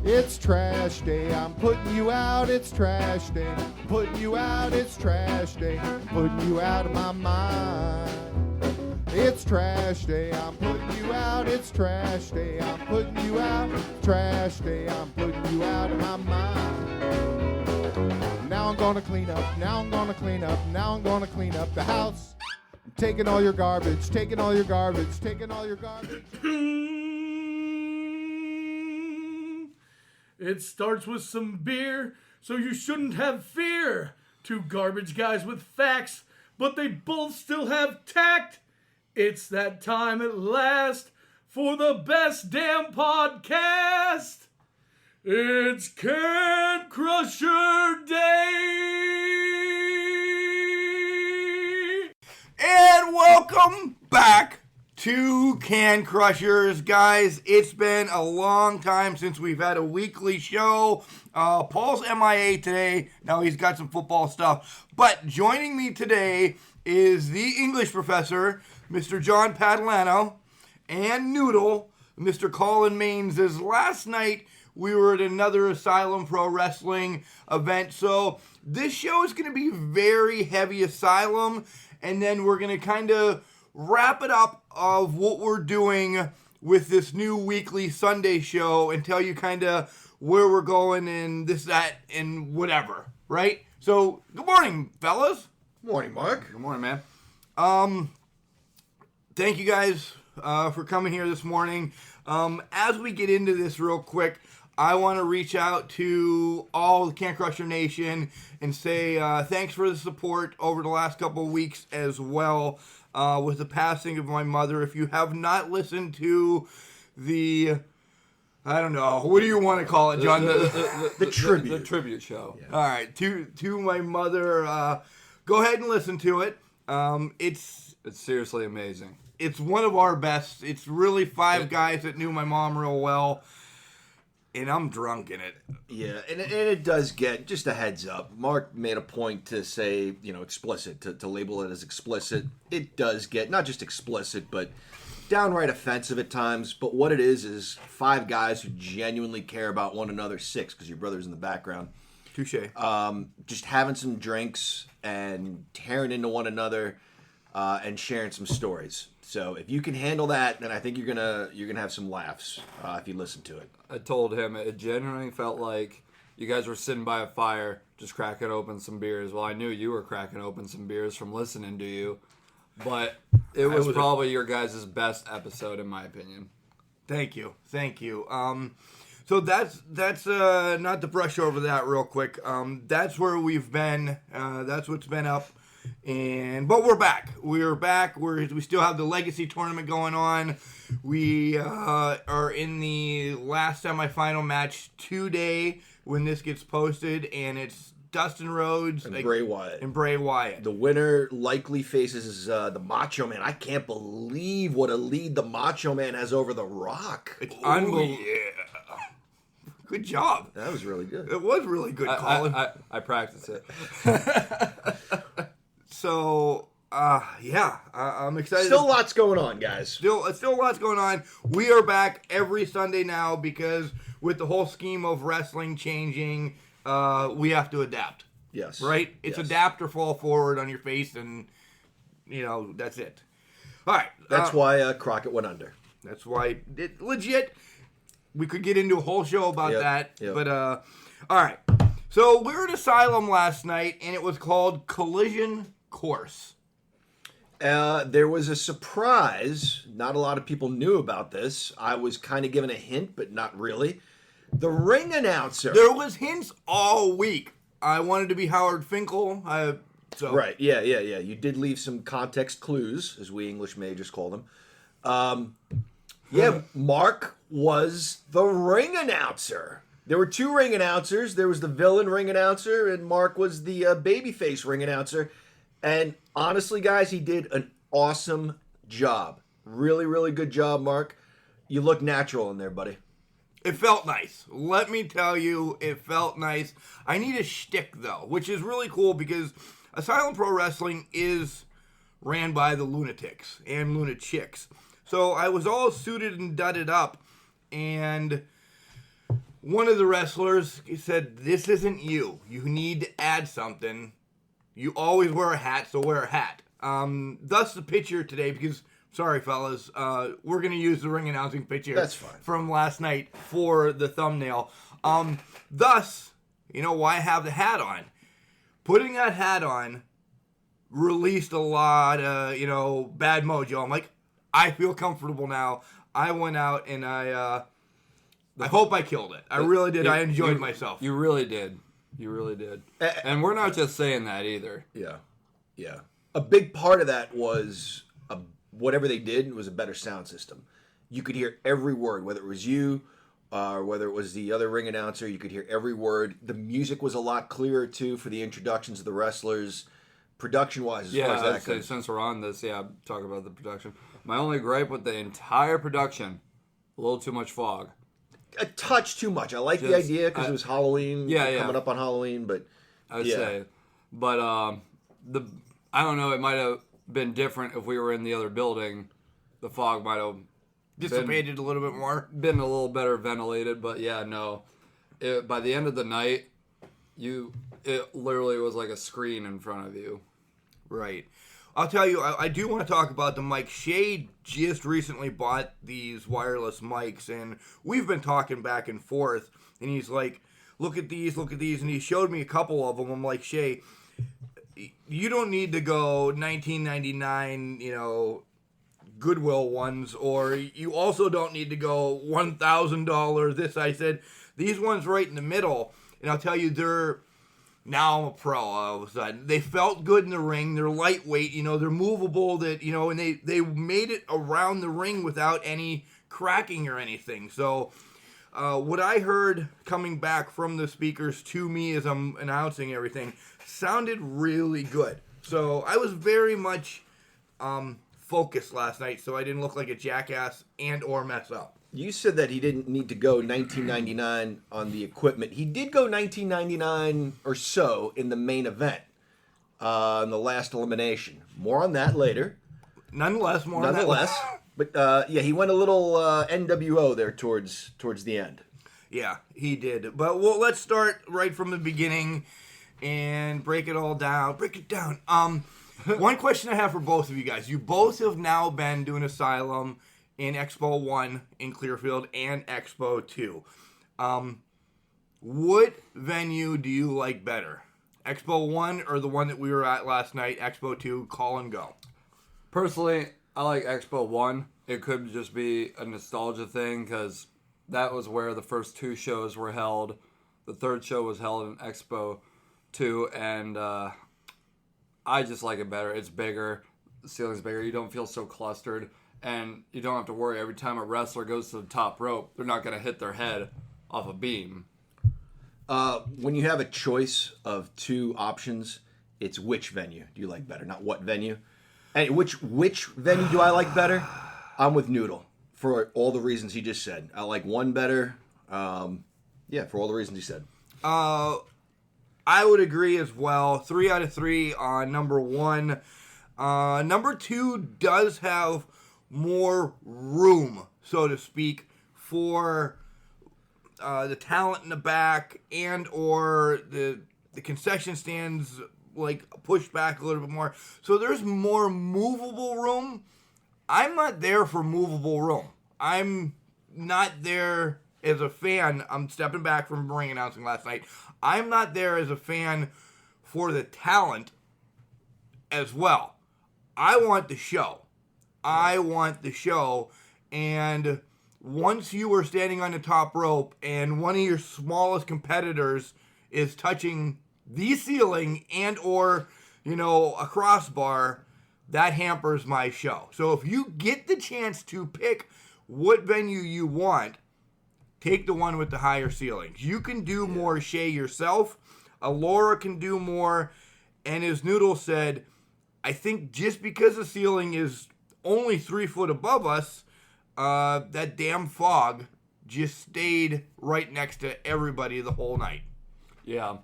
It's trash day, I'm putting you out, it's trash day. Putting you out, it's trash day. Putting you out of my mind. It's trash day, I'm putting you out, it's trash day. I'm putting you out, trash day, I'm putting you out of my mind. Now I'm gonna clean up, now I'm gonna clean up, now I'm gonna clean up the house. I'm taking all your garbage, taking all your garbage, taking all your garbage. It starts with some beer, so you shouldn't have fear. Two garbage guys with facts, but they both still have tact. It's that time at last for the best damn podcast. It's Can Crusher Day! And welcome back to Can Crushers, guys. It's been a long time since we've had a weekly show. Paul's MIA today. Now he's got some football stuff. But joining me today is the English professor, Mr. John Padalano, and Noodle, Mr. Colin Maines. As last night we were at another Asylum Pro Wrestling event, so this show is going to be very heavy Asylum, and then we're going to kind of wrap it up of what we're doing with this new weekly Sunday show and tell you kind of where we're going and this, that, and whatever, right? So, good morning, fellas. Morning, Mark. Good morning, man. Thank you guys for coming here this morning. As we get into this real quick, I want to reach out to all the Can Crusher Nation and say thanks for the support over the last couple of weeks as well with the passing of my mother. If you have not listened to the, I don't know, what do you want to call it, John? The tribute. The tribute show. Yeah. All right, to my mother, go ahead and listen to it. It's seriously amazing. It's one of our best. It's really five guys that knew my mom real well. And I'm drunk in it. Yeah, and it does get, just a heads up, Mark made a point to say, explicit, to label it as explicit. It does get, not just explicit, but downright offensive at times. But what it is five guys who genuinely care about one another, six, because your brother's in the background. Touche. Just having some drinks and tearing into one another and sharing some stories. So if you can handle that, then I think you're gonna have some laughs if you listen to it. I told him it genuinely felt like you guys were sitting by a fire, just cracking open some beers. Well, I knew you were cracking open some beers from listening to you, but it was probably your guys' best episode in my opinion. Thank you. So that's not to brush over that real quick. That's where we've been. That's what's been up. But we're back. We're back. We still have the Legacy tournament going on. We are in the last semifinal match today when this gets posted, and it's Dustin Rhodes and Bray Wyatt. The winner likely faces the Macho Man. I can't believe what a lead the Macho Man has over The Rock. It's unbelievable. Yeah. Good job. That was really good. It was really good, Colin. I practiced it. So, I'm excited. Still lots going on, guys. Still lots going on. We are back every Sunday now because with the whole scheme of wrestling changing, we have to adapt. Yes. Right? It's adapt or fall forward on your face, and, that's it. All right. That's why Crockett went under. That's why, legit, we could get into a whole show about that. Yep. But, all right. So, we were at Asylum last night, and it was called Collision Course. There was a surprise. Not a lot of people knew about this. I was kind of given a hint, but not really. The ring announcer. There was hints all week. I wanted to be Howard Finkel. Right, yeah. You did leave some context clues, as we English majors call them. Mark was the ring announcer. There were two ring announcers. There was the villain ring announcer, and Mark was the babyface ring announcer. And honestly, guys, he did an awesome job. Really, really good job, Mark. You look natural in there, buddy. It felt nice. Let me tell you, it felt nice. I need a shtick, though, which is really cool because Asylum Pro Wrestling is ran by the lunatics and lunachicks. So I was all suited and dudded up, and one of the wrestlers said, "This isn't you. You need to add something. You always wear a hat, so wear a hat." Thus the picture today, because, sorry fellas, we're going to use the ring announcing picture That's fine. from last night for the thumbnail. Thus, why have the hat on? Putting that hat on released a lot of, bad mojo. I'm like, I feel comfortable now. I went out and I hope I killed it. I really did. I enjoyed myself. You really did. You really did. And we're not just saying that either. Yeah. Yeah. A big part of that was whatever they did was a better sound system. You could hear every word, whether it was you or whether it was the other ring announcer. You could hear every word. The music was a lot clearer, too, for the introductions of the wrestlers. Production-wise, as far as that goes. Since we're on this, talk about the production. My only gripe with the entire production, a little too much fog. A touch too much. I like the idea because it was Halloween, coming up on Halloween, but I would say. But I don't know, it might have been different if we were in the other building. The fog might have Dissipated a little bit more. Been a little better ventilated, but by the end of the night, it literally was like a screen in front of you. Right. I'll tell you, I do want to talk about the mic. Shay just recently bought these wireless mics, and we've been talking back and forth, and he's like, look at these, and he showed me a couple of them. I'm like, Shay, you don't need to go $19.99, Goodwill ones, or you also don't need to go $1,000 this. I said, these ones right in the middle, and I'll tell you, now I'm a pro all of a sudden. They felt good in the ring. They're lightweight, they're movable, and they made it around the ring without any cracking or anything. So what I heard coming back from the speakers to me as I'm announcing everything sounded really good. So I was very much focused last night, so I didn't look like a jackass and or mess up. You said that he didn't need to go $19.99 on the equipment. He did go $19.99 or so in the main event, in the last elimination. More on that later. Nonetheless. But he went a little NWO there towards the end. Yeah, he did. But let's start right from the beginning and break it all down. Break it down. One question I have for both of you guys. You both have now been doing Asylum in Expo 1 in Clearfield and Expo 2. What venue do you like better? Expo 1 or the one that we were at last night, Expo 2, call and go? Personally, I like Expo 1. It could just be a nostalgia thing because that was where the first two shows were held. The third show was held in Expo 2, and I just like it better. It's bigger. The ceiling's bigger. You don't feel so clustered. And you don't have to worry every time a wrestler goes to the top rope, they're not going to hit their head off a beam. When you have a choice of two options, it's which venue do you like better, not what venue. And which venue do I like better? I'm with Noodle for all the reasons he just said. I like one better. For all the reasons he said. I would agree as well. 3 out of 3 on number 1. Number 2 does have more room, so to speak, for the talent in the back and or the concession stands like pushed back a little bit more. So there's more movable room. I'm not there for movable room. I'm not there as a fan. I'm stepping back from ring announcing last night. I'm not there as a fan for the talent as well. I want the show. And once you were standing on the top rope and one of your smallest competitors is touching the ceiling and or, a crossbar, that hampers my show. So if you get the chance to pick what venue you want, take the one with the higher ceilings. You can do more Shay yourself. Alora can do more. And as Noodle said, I think just because the ceiling is only 3 foot above us, that damn fog just stayed right next to everybody the whole night. Yeah.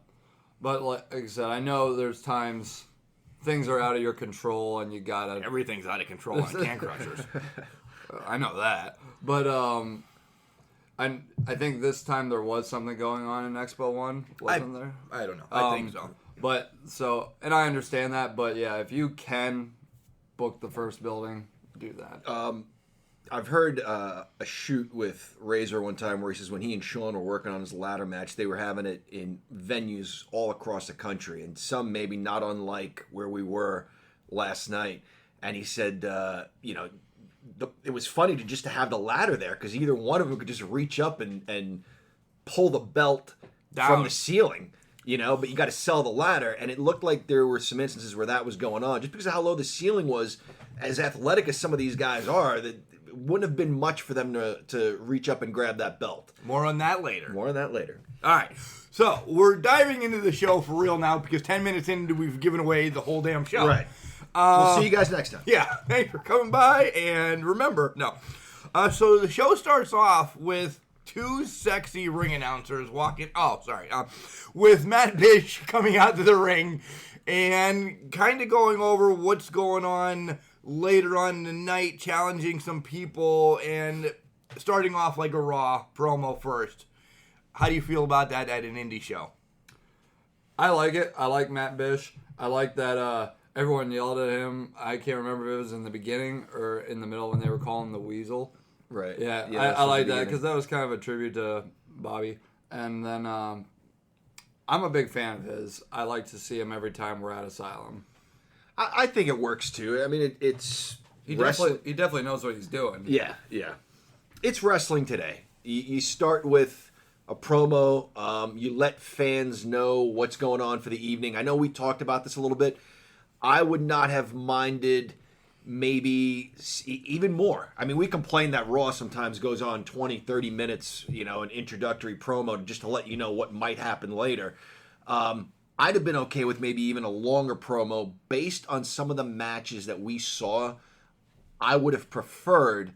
But like I said, I know there's times things are out of your control and you gotta... Everything's out of control on Can Crushers. I know that. But I think this time there was something going on in Expo 1, wasn't there? I don't know. I think so. But, and I understand that, but yeah, if you can book the first building, do that. I've heard a shoot with Razor one time where he says when he and Sean were working on his ladder match, they were having it in venues all across the country, and some maybe not unlike where we were last night. And he said, it was funny to have the ladder there because either one of them could just reach up and pull the belt from the ceiling, but you got to sell the ladder. And it looked like there were some instances where that was going on just because of how low the ceiling was. As athletic as some of these guys are, that it wouldn't have been much for them to reach up and grab that belt. More on that later. All right. So we're diving into the show for real now because 10 minutes into we've given away the whole damn show. Right. We'll see you guys next time. Yeah. Thanks for coming by. And remember, so the show starts off with two sexy ring announcers walking. With Matt Bish coming out to the ring and kind of going over what's going on later on in the night, challenging some people, and starting off like a Raw promo first. How do you feel about that at an indie show? I like it. I like Matt Bish. I like that everyone yelled at him. I can't remember if it was in the beginning or in the middle when they were calling him the Weasel. Right. Yeah, I like that because that was kind of a tribute to Bobby. And then I'm a big fan of his. I like to see him every time we're at Asylum. I think it works too. I mean, he definitely knows what he's doing. Yeah. It's wrestling today. You start with a promo. You let fans know what's going on for the evening. I know we talked about this a little bit. I would not have minded maybe even more. I mean, we complain that Raw sometimes goes on 20, 30 minutes, an introductory promo just to let you know what might happen later. I'd have been okay with maybe even a longer promo based on some of the matches that we saw. I would have preferred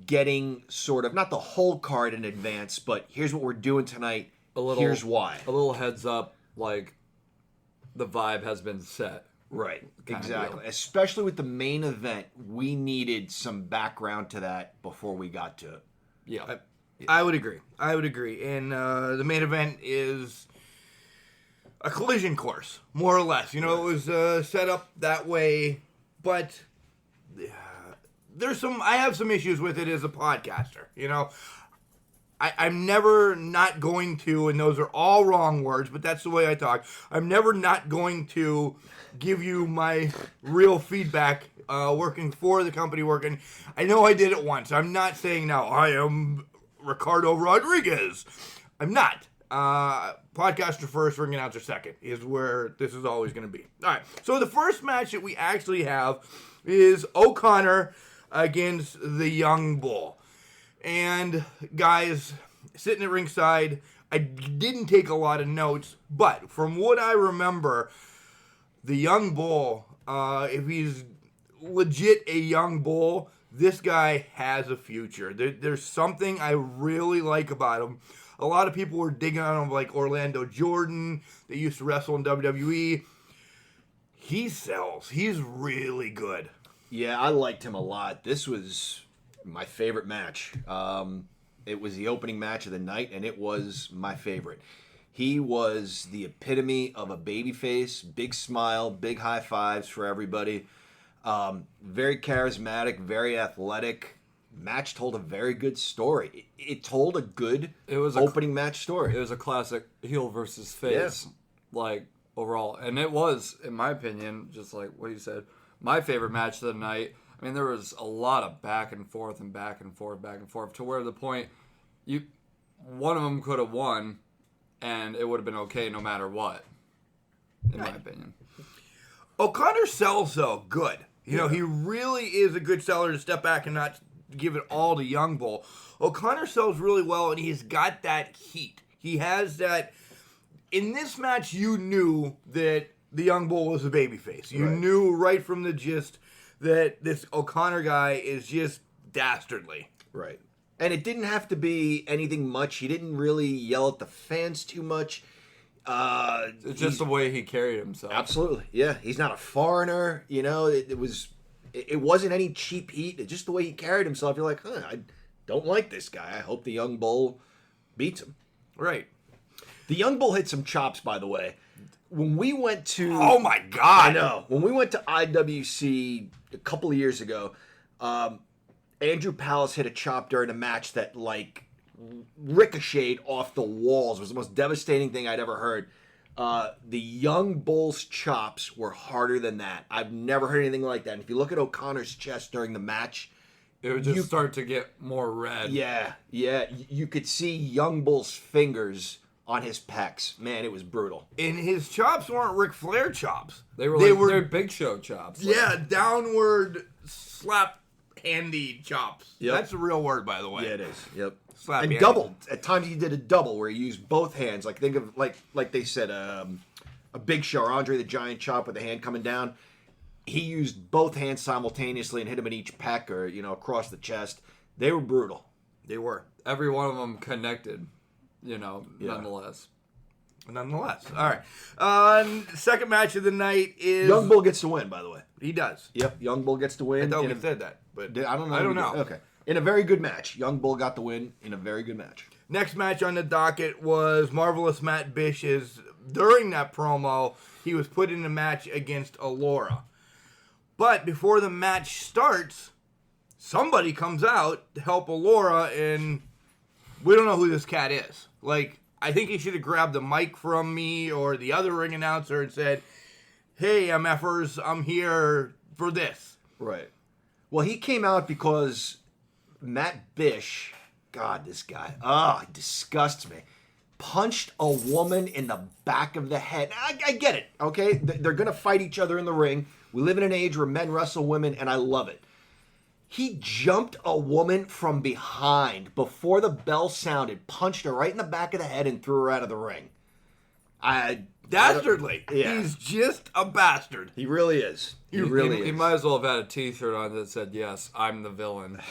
getting sort of, not the whole card in advance, but here's what we're doing tonight, here's why. A little heads up, like the vibe has been set. Right, exactly. Especially with the main event, we needed some background to that before we got to it. Yeah. I would agree. And the main event is a collision course, more or less. It was set up that way, but I have some issues with it as a podcaster. I'm never not going to, and those are all wrong words, but that's the way I talk. I'm never not going to give you my real feedback working for the company I know I did it once. I'm not saying now I am Ricardo Rodriguez. I'm not. Podcaster first, ring announcer second is where this is always going to be. All right. So the first match that we actually have is O'Connor against the Young Bull. And guys, sitting at ringside, I didn't take a lot of notes, but from what I remember, the Young Bull, if he's legit a Young Bull, this guy has a future. There's something I really like about him. A lot of people were digging on him like Orlando Jordan. They used to wrestle in WWE. He sells. He's really good. Yeah, I liked him a lot. This was my favorite match. It was the opening match of the night, and it was my favorite. He was the epitome of a babyface, big smile, big high fives for everybody. Very charismatic, very athletic. Match told a very good story. It told a good opening match story. It was a classic heel versus face, overall. And it was, in my opinion, just like what you said, my favorite match of the night. I mean, there was a lot of back and forth to where the point one of them could have won, and it would have been okay no matter what, in my opinion. O'Connor sells, though, good. He really is a good seller to step back and not give it all to Young Bull. O'Connor sells really well, and he's got that heat. He has that. In this match, you knew that the Young Bull was a babyface. You knew right from the gist that this O'Connor guy is just dastardly. Right. And it didn't have to be anything much. He didn't really yell at the fans too much. It's just the way he carried himself. Absolutely. Yeah. He's not a foreigner. It wasn't any cheap heat. It's just the way he carried himself. You're like, don't like this guy. I hope the young bull beats him. Right. The young bull hit some chops, by the way. When we went to... Oh, my God. I know. When we went to IWC a couple of years ago, Andrew Palace hit a chop during a match that, like, ricocheted off the walls. It was the most devastating thing I'd ever heard. The young bull's chops were harder than that. I've never heard anything like that. And if you look at O'Connor's chest during the match... It would just start to get more red. Yeah. You could see young bull's fingers on his pecs. Man, it was brutal. And his chops weren't Ric Flair chops. They're Big Show chops. Yeah, downward slap handy chops. Yep. That's a real word, by the way. Yeah, it is. Yep. Slap And handy. doubled. At times he did a double where he used both hands. Like think of like they said a Big Show or Andre the Giant chop with the hand coming down. He used both hands simultaneously and hit him in each pec or across the chest. They were brutal. They were. Every one of them connected, nonetheless. Nonetheless. All right. Second match of the night is... Young Bull gets to win, by the way. He does. Yep, Young Bull gets to win. I thought we said that, but I don't know. I don't know. Okay. In a very good match. Young Bull got the win in a very good match. Next match on the docket was Marvelous Matt Bish's. During that promo, he was put in a match against Allura. But before the match starts, somebody comes out to help Allura, and we don't know who this cat is. Like, I think he should have grabbed the mic from me or the other ring announcer and said, "Hey, MFers, I'm here for this." Right. Well, he came out because Matt Bish, God, this guy, he disgusts me, punched a woman in the back of the head. I get it, okay? They're going to fight each other in the ring. We live in an age where men wrestle women, and I love it. He jumped a woman from behind before the bell sounded, punched her right in the back of the head, and threw her out of the ring. Dastardly. Yeah. He's just a bastard. He really is. He really He is. might as well have had a T-shirt on that said, "Yes, I'm the villain."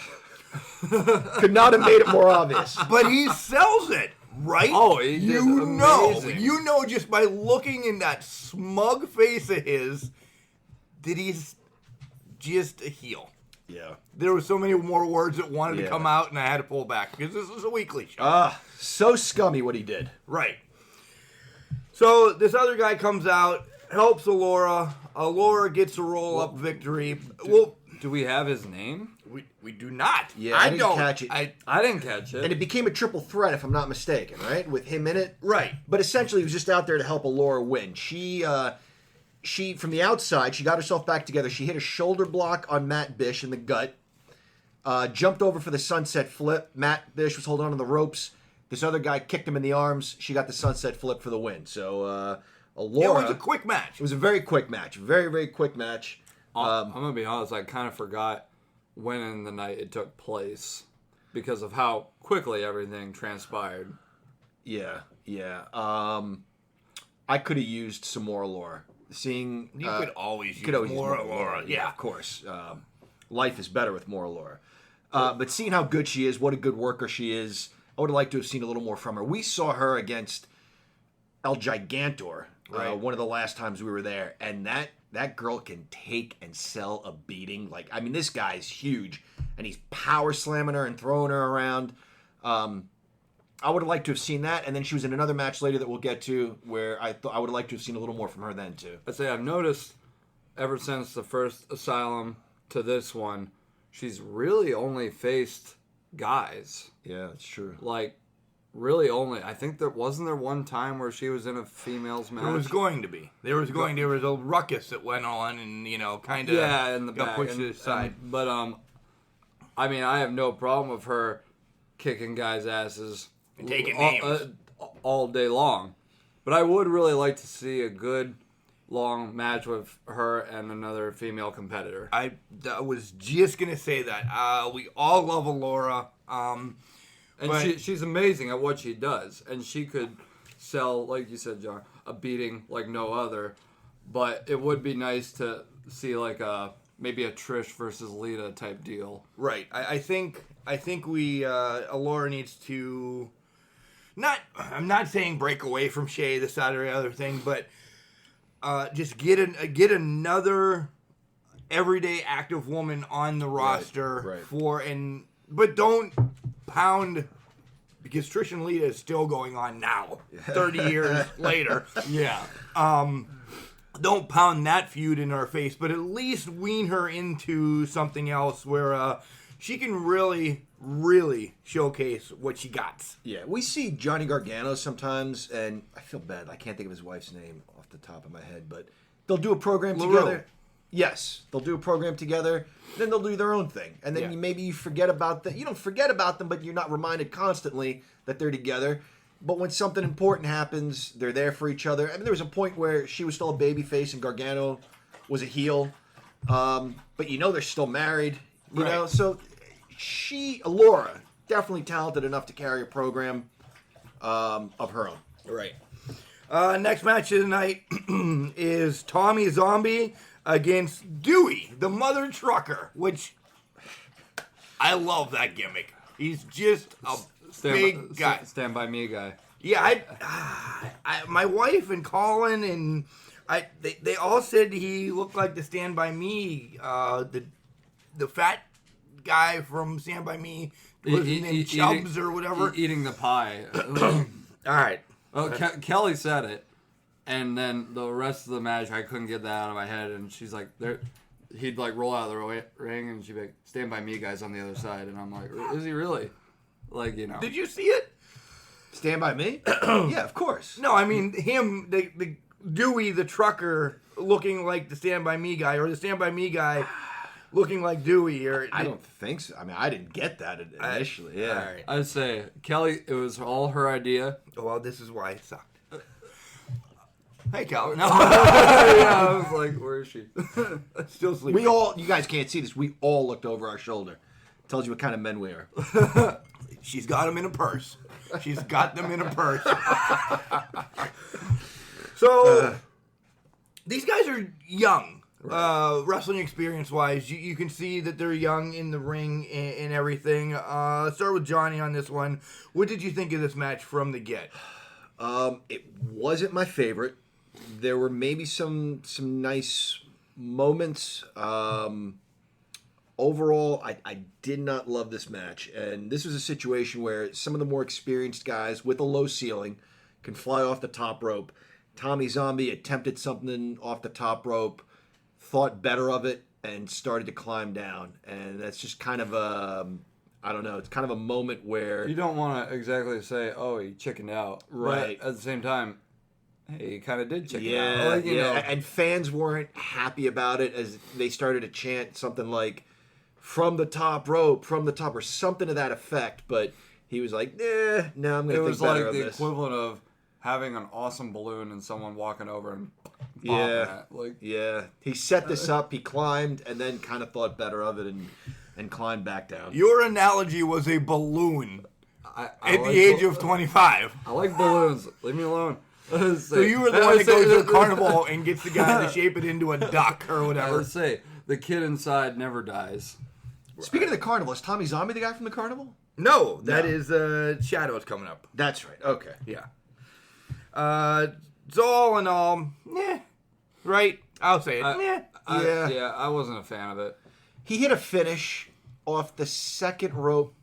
Could not have made it more obvious. But he sells it, right? Oh, he did amazing. You know just by looking in that smug face of his that he's just a heel. Yeah. There were so many more words that wanted to Yeah. come out, and I had to pull back because this is a weekly show. So scummy what he did. Right. So this other guy comes out, helps Allura. Allura gets a roll-up victory. Do we have his name? We do not. Yeah, I didn't don't catch it. I didn't catch it. And it became a triple threat, if I'm not mistaken, right? With him in it. Right. But essentially, he was just out there to help Allura win. She from the outside, she got herself back together. She hit a shoulder block on Matt Bish in the gut. Jumped over for the sunset flip. Matt Bish was holding on to the ropes. This other guy kicked him in the arms. She got the sunset flip for the win. So, Allura... It was a quick match. It was a very quick match. Very, very quick match. I'm going to be honest, I kind of forgot when in the night it took place because of how quickly everything transpired. Yeah. I could have used some more Allura. You could always use more more Allura. Yeah, of course. Life is better with more Allura. But seeing how good she is, what a good worker she is, I would have liked to have seen a little more from her. We saw her against El Gigantor one of the last times we were there, and that girl can take and sell a beating. Like, I mean, this guy's huge, and he's power slamming her and throwing her around. I would have liked to have seen that, and then she was in another match later that we'll get to where I would have liked to have seen a little more from her then too. I'd say I've noticed ever since the first Asylum to this one, she's really only faced guys. Yeah, that's true. Like, really only. I think there wasn't one time where she was in a females match. There was going to be. There was a ruckus that went on, and kind of in the got back pushed to the side. But I mean, I have no problem with her kicking guys' asses And taking names all day long. But I would really like to see a good long match with her and another female competitor. I was just gonna say that. We all love Allura. And she's amazing at what she does. And she could sell, like you said, John, a beating like no other. But it would be nice to see like maybe a Trish versus Lita type deal. Right. I think we Allura needs to I'm not saying break away from Shay, this, that, or the other thing, but just get another everyday active woman on the roster right. but don't pound, because Trish and Lita is still going on now, 30 years later. Yeah. Don't pound that feud in her face, but at least wean her into something else where she can really, really showcase what she got. Yeah, we see Johnny Gargano sometimes, and I feel bad. I can't think of his wife's name off the top of my head, but they'll do a program together. Yes, they'll do a program together, then they'll do their own thing. And then maybe you forget about them. You don't forget about them, but you're not reminded constantly that they're together. But when something important happens, they're there for each other. I mean, there was a point where she was still a babyface and Gargano was a heel. But you know they're still married. You know, so Laura, definitely talented enough to carry a program of her own. Right. Next match of the night is Tommy Zombie against Dewey, the mother trucker, which I love that gimmick. He's just a big guy. Stand by me guy. Yeah, my wife and Colin and they all said he looked like the Stand By Me, the fat guy from Stand By Me, was his name Chubbs or whatever. Eating the pie. All right. Oh, Kelly said it, and then the rest of the match, I couldn't get that out of my head. And she's like, he'd like roll out of the ring, and she'd be like, "Stand by me, guys, on the other side." And I'm like, "Is he really?" Like, you know. Did you see it? Stand by me? Yeah, of course. No, I mean him, the Dewey, the trucker, looking like the Stand By Me guy, or the Stand By Me guy looking like Dewey. Or I don't think so. I mean, I didn't get that initially. Yeah. All right. I'd say Kelly, it was all her idea. Well, this is why it sucked. Hey, Cal. No. Yeah, I was like, where is she? Still sleeping. You guys can't see this. We all looked over our shoulder. Tells you what kind of men we are. She's got them in a purse. She's got them in a purse. So, these guys are young. Right. Wrestling experience-wise, you can see that they're young in the ring and everything. Let's start with Johnny on this one. What did you think of this match from the get? It wasn't my favorite. There were maybe some nice moments. Overall, I did not love this match. And this was a situation where some of the more experienced guys with a low ceiling can fly off the top rope. Tommy Zombie attempted something off the top rope, thought better of it, and started to climb down. And that's just kind of I don't know, it's kind of a moment where... You don't want to exactly say, oh, he chickened out. Right. But at the same time, hey, he kind of did chicken yeah, out. Like, you know. And fans weren't happy about it as they started to chant something like, from the top rope, or something to that effect. But he was like, no, I'm going to think better of this. It was like the equivalent of having an awesome balloon and someone walking over and Yeah. He set this up, he climbed, and then kind of thought better of it and climbed back down. Your analogy was a balloon I at the age of 25. I like balloons. Leave me alone. So you were the one that goes to a carnival and gets the guy to shape it into a duck or whatever. Let's say the kid inside never dies. Speaking of the carnival, is Tommy Zombie the guy from the carnival? No, that is Shadows coming up. That's right. Okay. Yeah. So all in all, right? I'll say it. I wasn't a fan of it. He hit a finish off the second rope.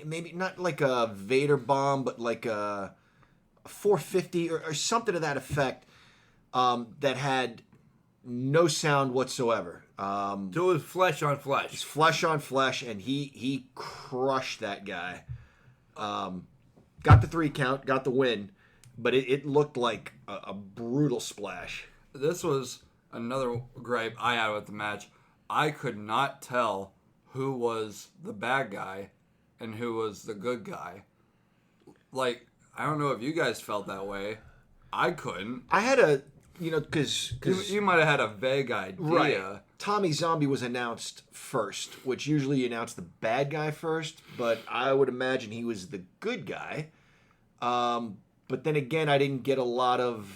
Maybe not like a Vader bomb, but like a 450 or something to that effect that had no sound whatsoever. So it was flesh on flesh. It's flesh on flesh, and he crushed that guy. Got the 3 count, got the win, but it looked like a brutal splash. This was another gripe I had with the match. I could not tell who was the bad guy and who was the good guy. Like, I don't know if you guys felt that way. I couldn't. I had a, because... You might have had a vague idea. Right. Tommy Zombie was announced first, which usually you announce the bad guy first, but I would imagine he was the good guy. But then again, I didn't get a lot of...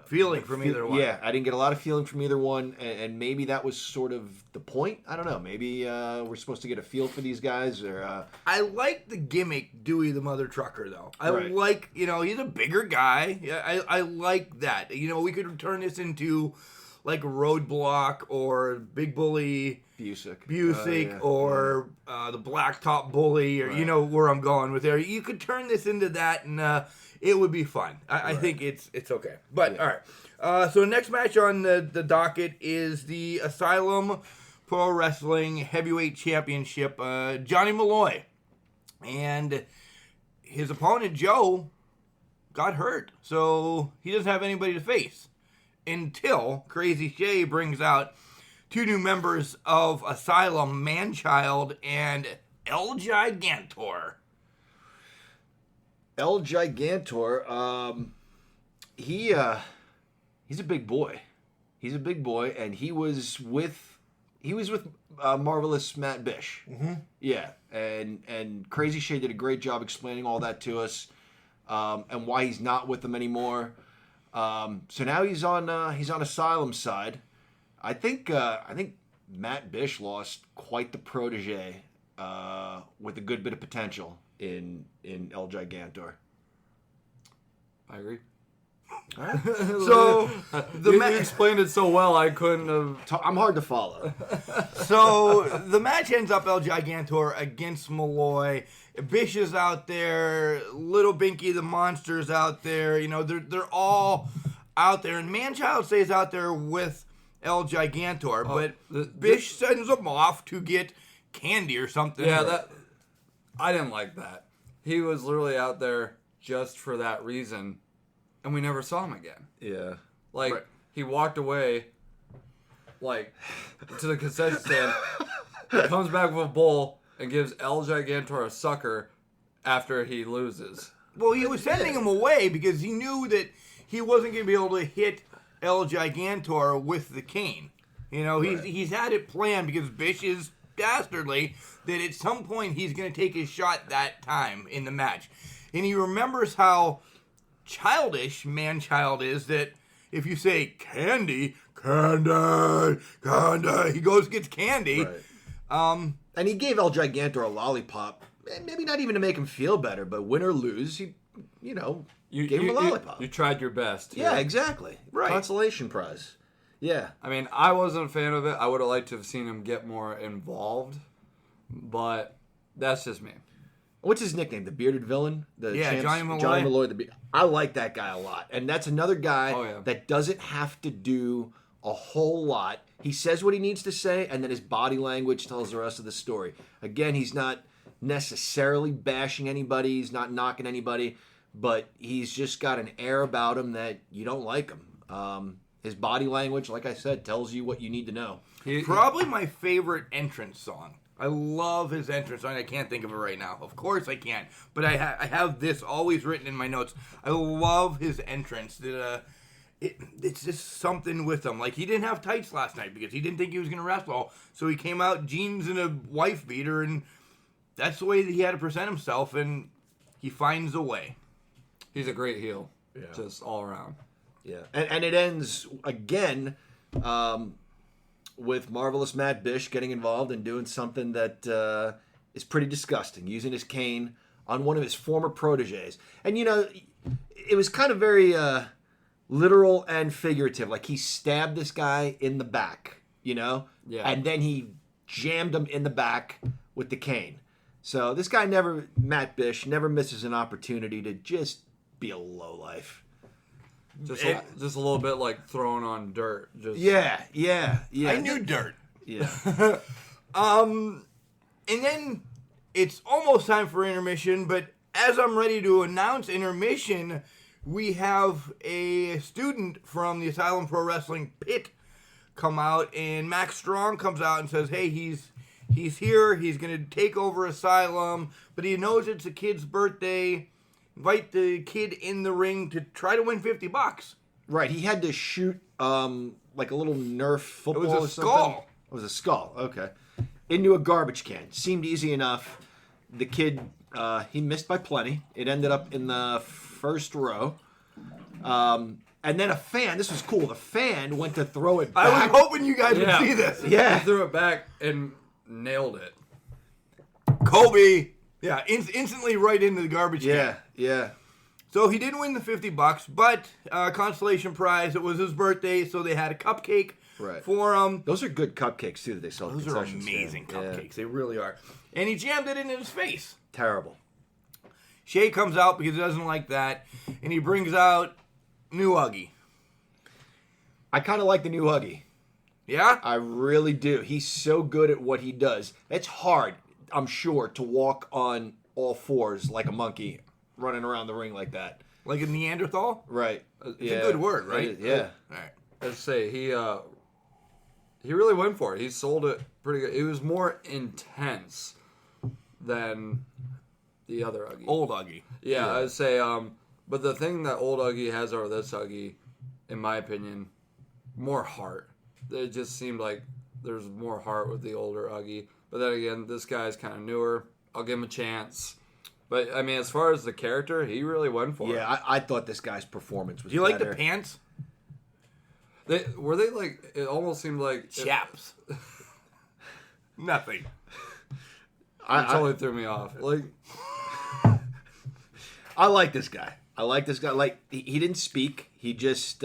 feeling from either one. Yeah, I didn't get a lot of feeling from either one, and maybe that was sort of the point. I don't know. Maybe we're supposed to get a feel for these guys, or... I like the gimmick, Dewey the Mother Trucker, though. I like, he's a bigger guy. Yeah, I like that. We could turn this into like Roadblock or Big Bully. Busick or the Blacktop Bully, or you know where I'm going with there. You could turn this into that, and it would be fun. I think it's okay. But all right. So the next match on the docket is the Asylum Pro Wrestling Heavyweight Championship. Johnny Malloy and his opponent Joe got hurt, so he doesn't have anybody to face until Crazy Shay brings out two new members of Asylum, Manchild and El Gigantor. El Gigantor, he's a big boy. He's a big boy, and he was with Marvelous Matt Bish. Mm-hmm. Yeah, and Crazy Shay did a great job explaining all that to us, and why he's not with them anymore. So now he's on Asylum's side. I think Matt Bish lost quite the protege with a good bit of potential in El Gigantor. I agree. So You explained it so well, I couldn't have. I'm hard to follow. So the match ends up El Gigantor against Malloy. Bish is out there. Little Binky the Monster's out there. You know, they're all out there. And Manchild stays out there with El Gigantor. But Bish sends him off to get candy or something. Yeah, I didn't like that. He was literally out there just for that reason, and we never saw him again. Yeah. Like, he walked away, like, to the concession stand, comes back with a bowl, and gives El Gigantor a sucker after he loses. Well, he was sending him away because he knew that he wasn't going to be able to hit El Gigantor with the cane. You know, he's had it planned because Bish is dastardly that at some point he's going to take his shot that time in the match. And he remembers how childish Manchild is, that if you say candy, he goes and gets candy. Right. And he gave El Gigantor a lollipop, maybe not even to make him feel better, but win or lose, he, gave him a lollipop. You tried your best. Yeah, exactly. Right. Consolation prize. Yeah. I mean, I wasn't a fan of it. I would have liked to have seen him get more involved, but that's just me. What's his nickname? The bearded villain? Johnny Malloy. Johnny Malloy. I like that guy a lot. And that's another guy yeah. that doesn't have to do a whole lot. He says what he needs to say, and then his body language tells the rest of the story. Again, he's not necessarily bashing anybody. He's not knocking anybody. But he's just got an air about him that you don't like him. His body language, like I said, tells you what you need to know. Probably my favorite entrance song. I love his entrance song. I can't think of it right now. Of course I can't. But I have this always written in my notes. I love his entrance. It's just something with him. Like, he didn't have tights last night because he didn't think he was going to wrestle. So he came out jeans and a wife beater, and that's the way that he had to present himself, and he finds a way. He's a great heel. Yeah. Just all around. Yeah. And it ends, again, with Marvelous Matt Bish getting involved and doing something that is pretty disgusting, using his cane on one of his former proteges. And, it was kind of very literal and figurative. Like, he stabbed this guy in the back, Yeah. And then he jammed him in the back with the cane. So this guy Matt Bish, never misses an opportunity to just be a lowlife. Just a little bit like throwing on dirt. Yeah. I knew dirt. Yeah. And then it's almost time for intermission, but as I'm ready to announce intermission, we have a student from the Asylum Pro Wrestling pit come out, and Max Strong comes out and says, hey, he's here, he's going to take over Asylum, but he knows it's a kid's birthday. Invite the kid in the ring to try to win $50. Right, he had to shoot like a little Nerf football. It was a or skull. Something. It was a skull. Okay, into a garbage can. Seemed easy enough. The kid he missed by plenty. It ended up in the first row. And then a fan. This was cool. The fan went to throw it back. I was hoping you guys would see this. Yeah, He threw it back and nailed it. Kobe. Yeah, instantly right into the garbage can. Yeah. So he didn't win the $50, but consolation prize. It was his birthday, so they had a cupcake Right. for him. Those are good cupcakes too that they sell at Those are concession amazing stand. Yeah. cupcakes. They really are. And he jammed it into his face. Terrible. Shay comes out because he doesn't like that, and he brings out New Huggy. I kind of like the new Huggy. Yeah? I really do. He's so good at what he does. It's hard, I'm sure, to walk on all fours like a monkey running around the ring like that. Like a Neanderthal? Right. It's a good word, right? Yeah. All right. Let's say he really went for it. He sold it pretty good. It was more intense than the other Huggy. Old Huggy. Yeah, I'd say. But the thing that old Huggy has over this Huggy, in my opinion, more heart. It just seemed like there's more heart with the older Huggy. But then again, this guy's kind of newer. I'll give him a chance. But I mean, as far as the character, he really went for it. Yeah, I thought this guy's performance was Do you like better. the pants? Were they like? It almost seemed like Chaps. Nothing. It totally threw me off. Like, I like this guy. Like, he didn't speak. He just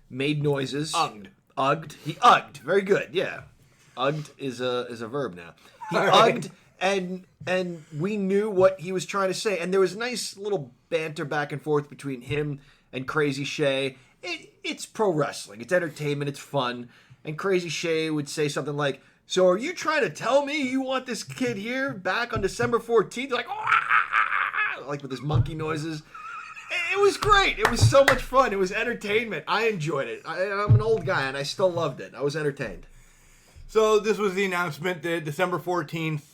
made noises. Ugged. He ugged. Very good. Yeah. Ugged is a verb now. He ugged, and we knew what he was trying to say. And there was nice little banter back and forth between him and Crazy Shay. It's pro wrestling. It's entertainment. It's fun. And Crazy Shay would say something like, "So are you trying to tell me you want this kid here back on December 14th?" Like, like with his monkey noises. It was great. It was so much fun. It was entertainment. I enjoyed it. I'm an old guy, and I still loved it. I was entertained. So this was the announcement that December 14th,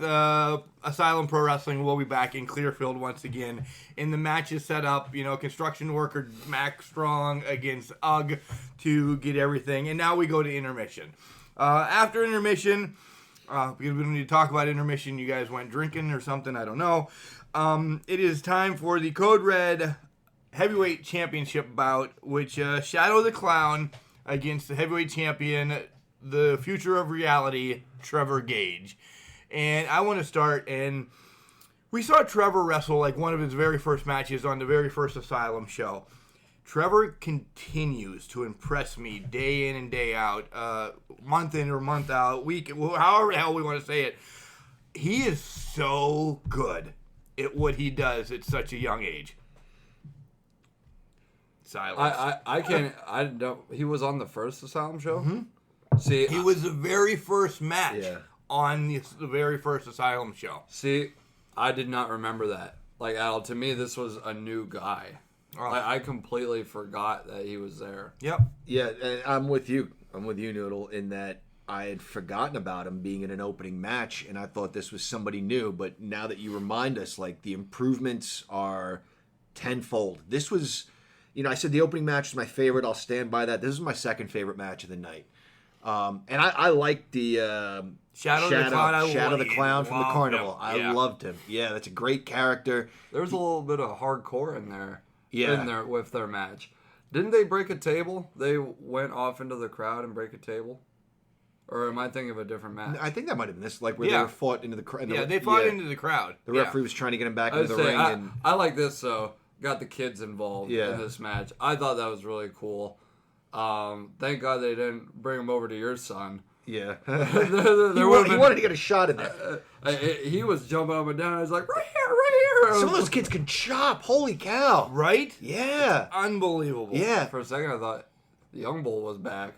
Asylum Pro Wrestling will be back in Clearfield once again. And the match is set up, construction worker Max Strong against Ugg to get everything. And now we go to intermission. After intermission, because we don't need to talk about intermission, you guys went drinking or something, I don't know. It is time for the Code Red Heavyweight Championship bout, which Shadow the Clown against the heavyweight champion, the future of reality, Trevor Gage. And I want to start, and we saw Trevor wrestle like one of his very first matches on the very first Asylum show. Trevor continues to impress me day in and day out, month in or month out, week, however the hell we want to say it. He is so good at what he does at such a young age. Silence. I don't. He was on the first Asylum show. Mm-hmm. See, He was the very first match Yeah. on the very first Asylum show. See, I did not remember that. Like, Al, to me, this was a new guy. Oh. I completely forgot that he was there. Yep. Yeah, and I'm with you. I'm with you, Noodle, in that I had forgotten about him being in an opening match, and I thought this was somebody new. But now that you remind us, like, the improvements are tenfold. This was, I said the opening match was my favorite. I'll stand by that. This is my second favorite match of the night. And I liked the Shadow the Clown from the loved Carnival. him. I Yeah. loved him. Yeah, that's a great character. There was a little bit of hardcore in there. Yeah. In there with their match. Didn't they break a table? They went off into the crowd and break a table? Or am I thinking of a different match? I think that might have been this, like where Yeah. they were fought into the crowd. Yeah, they fought into the crowd. The referee was trying to get him back I into would the say, ring. and I like this, so got the kids involved Yeah. in this match. I thought that was really cool. Thank God they didn't bring him over to your son. Yeah. There he would've been- wanted to get a shot in there. He was jumping up and down. I was like, right here. Some of those kids can chop. Holy cow. Right? Yeah. Unbelievable. Yeah. For a second, I thought the Young Bull was back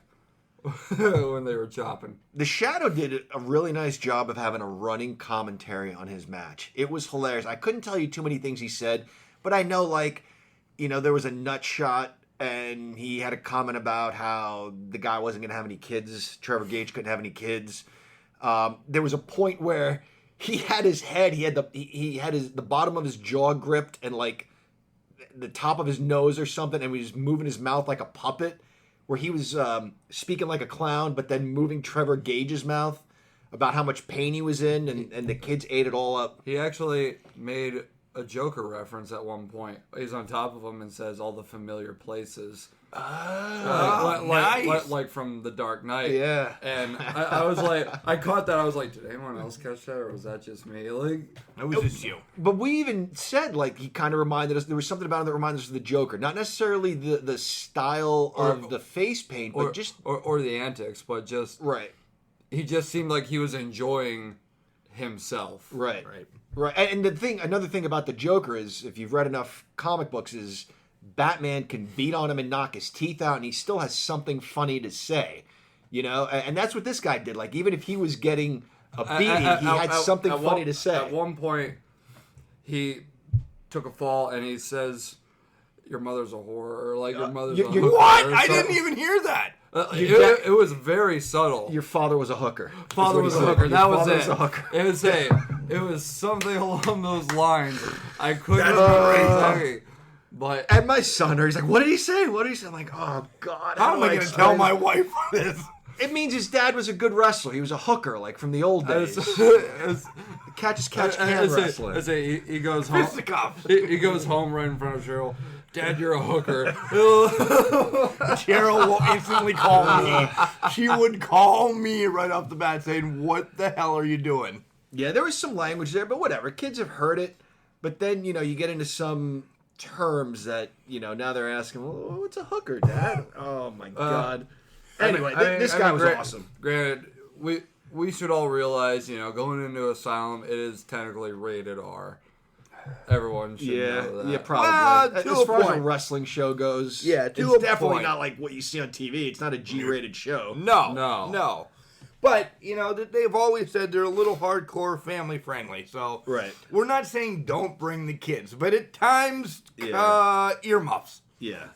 when they were chopping. The Shadow did a really nice job of having a running commentary on his match. It was hilarious. I couldn't tell you too many things he said, but I know, there was a nut shot, and he had a comment about how the guy wasn't going to have any kids. Trevor Gage couldn't have any kids. There was a point where he had his head, he had the bottom of his jaw gripped and the top of his nose or something, and he was moving his mouth like a puppet, where he was speaking like a clown, but then moving Trevor Gage's mouth about how much pain he was in, and the kids ate it all up. He actually made a Joker reference at one point. He's on top of him and says all the familiar places. Nice. Like from The Dark Knight. Yeah. And I was like, I caught that. I was like, did anyone else catch that, or was that just me? Like, It was just you. But we even said, like, he kind of reminded us, there was something about him that reminded us of the Joker. Not necessarily the style of the face paint, but just... Or the antics, but just... Right. He just seemed like he was enjoying himself. Right. And another thing about the Joker is, if you've read enough comic books, is Batman can beat on him and knock his teeth out, and he still has something funny to say. You know? And that's what this guy did. Like, even if he was getting a beating, he had something funny to say. At one point, he took a fall, and he says, your mother's a whore, or like, your mother's a hooker. What? I didn't even hear that. It was very subtle. Your father was a hooker. Father was a hooker. That was it. Was a hooker. It was something along those lines. I couldn't That's remember exactly. But And my son, he's like, what did he say? What did he say? I'm like, oh, God. How am do I going to explain tell my wife this? It means his dad was a good wrestler. He was a hooker, like from the old days. Catch can wrestling. He goes home. Fisticuffs. He goes home right in front of Cheryl. Dad, you're a hooker. Cheryl will instantly call me. She would call me right off the bat saying, what the hell are you doing? Yeah, there was some language there, but whatever. Kids have heard it. But then, you get into some terms that, now they're asking, well, what's a hooker, Dad? Oh, my God. Anyway, this guy was awesome. Granted, we should all realize, going into Asylum, it is technically rated R. Everyone should know that. Yeah, probably. Well, as far as a wrestling show goes, it's definitely not like what you see on TV. It's not a G-rated show. No. But, they've always said they're a little hardcore family friendly. So we're not saying don't bring the kids, but at times, earmuffs. Yeah.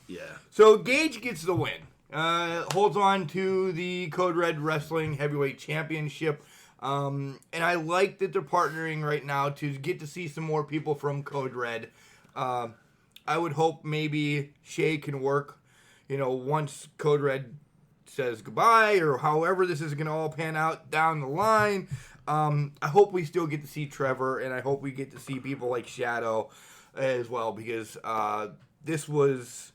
So Gage gets the win. Holds on to the Code Red Wrestling Heavyweight Championship. And I like that they're partnering right now to get to see some more people from Code Red. I would hope maybe Shay can work, once Code Red says goodbye, or however this is going to all pan out down the line. I hope we still get to see Trevor, and I hope we get to see people like Shadow as well, because this was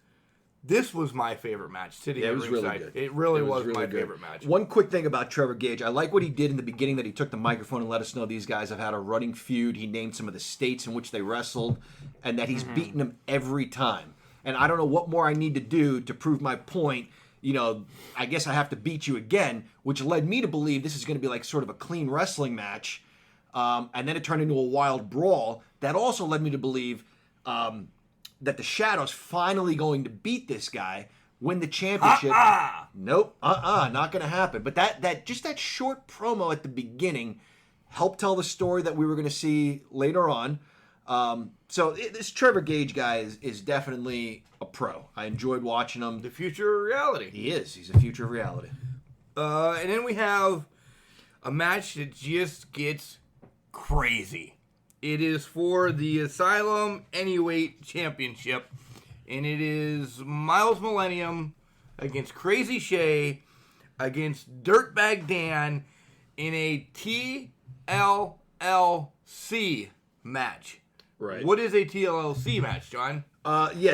my favorite match. Sitting it was ringside. really good. It really was really my good. favorite match. One quick thing about Trevor Gage. I like what he did in the beginning, that he took the microphone and let us know these guys have had a running feud. He named some of the states in which they wrestled, and that he's beaten them every time. And I don't know what more I need to do to prove my point. I guess I have to beat you again, which led me to believe this is going to be like sort of a clean wrestling match. And then it turned into a wild brawl. That also led me to believe that the Shadow's finally going to beat this guy, win the championship. Nope. Not going to happen. But that short promo at the beginning helped tell the story that we were going to see later on. So this Trevor Gage guy is definitely a pro. I enjoyed watching him. The future of reality. He is. He's a future of reality. And then we have a match that just gets crazy. It is for the Asylum Anyweight Championship, and it is Miles Millennium against Crazy Shay against Dirtbag Dan in a TLLC match. Right. What is a TLLC match, John?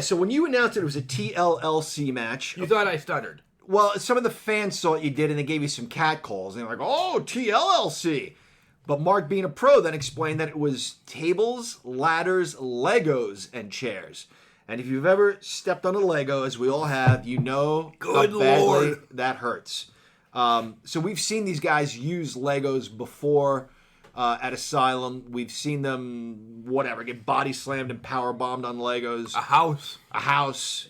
So when you announced it was a TLLC match, You thought I stuttered. well, some of the fans saw what you did and they gave you some catcalls. And they're like, oh, TLLC. But Mark, being a pro, then explained that it was tables, ladders, Legos, and chairs. And if you've ever stepped on a Lego, as we all have, you know Good how badly Lord. that hurts. So we've seen these guys use Legos before at Asylum. We've seen them, get body slammed and power bombed on Legos. A house.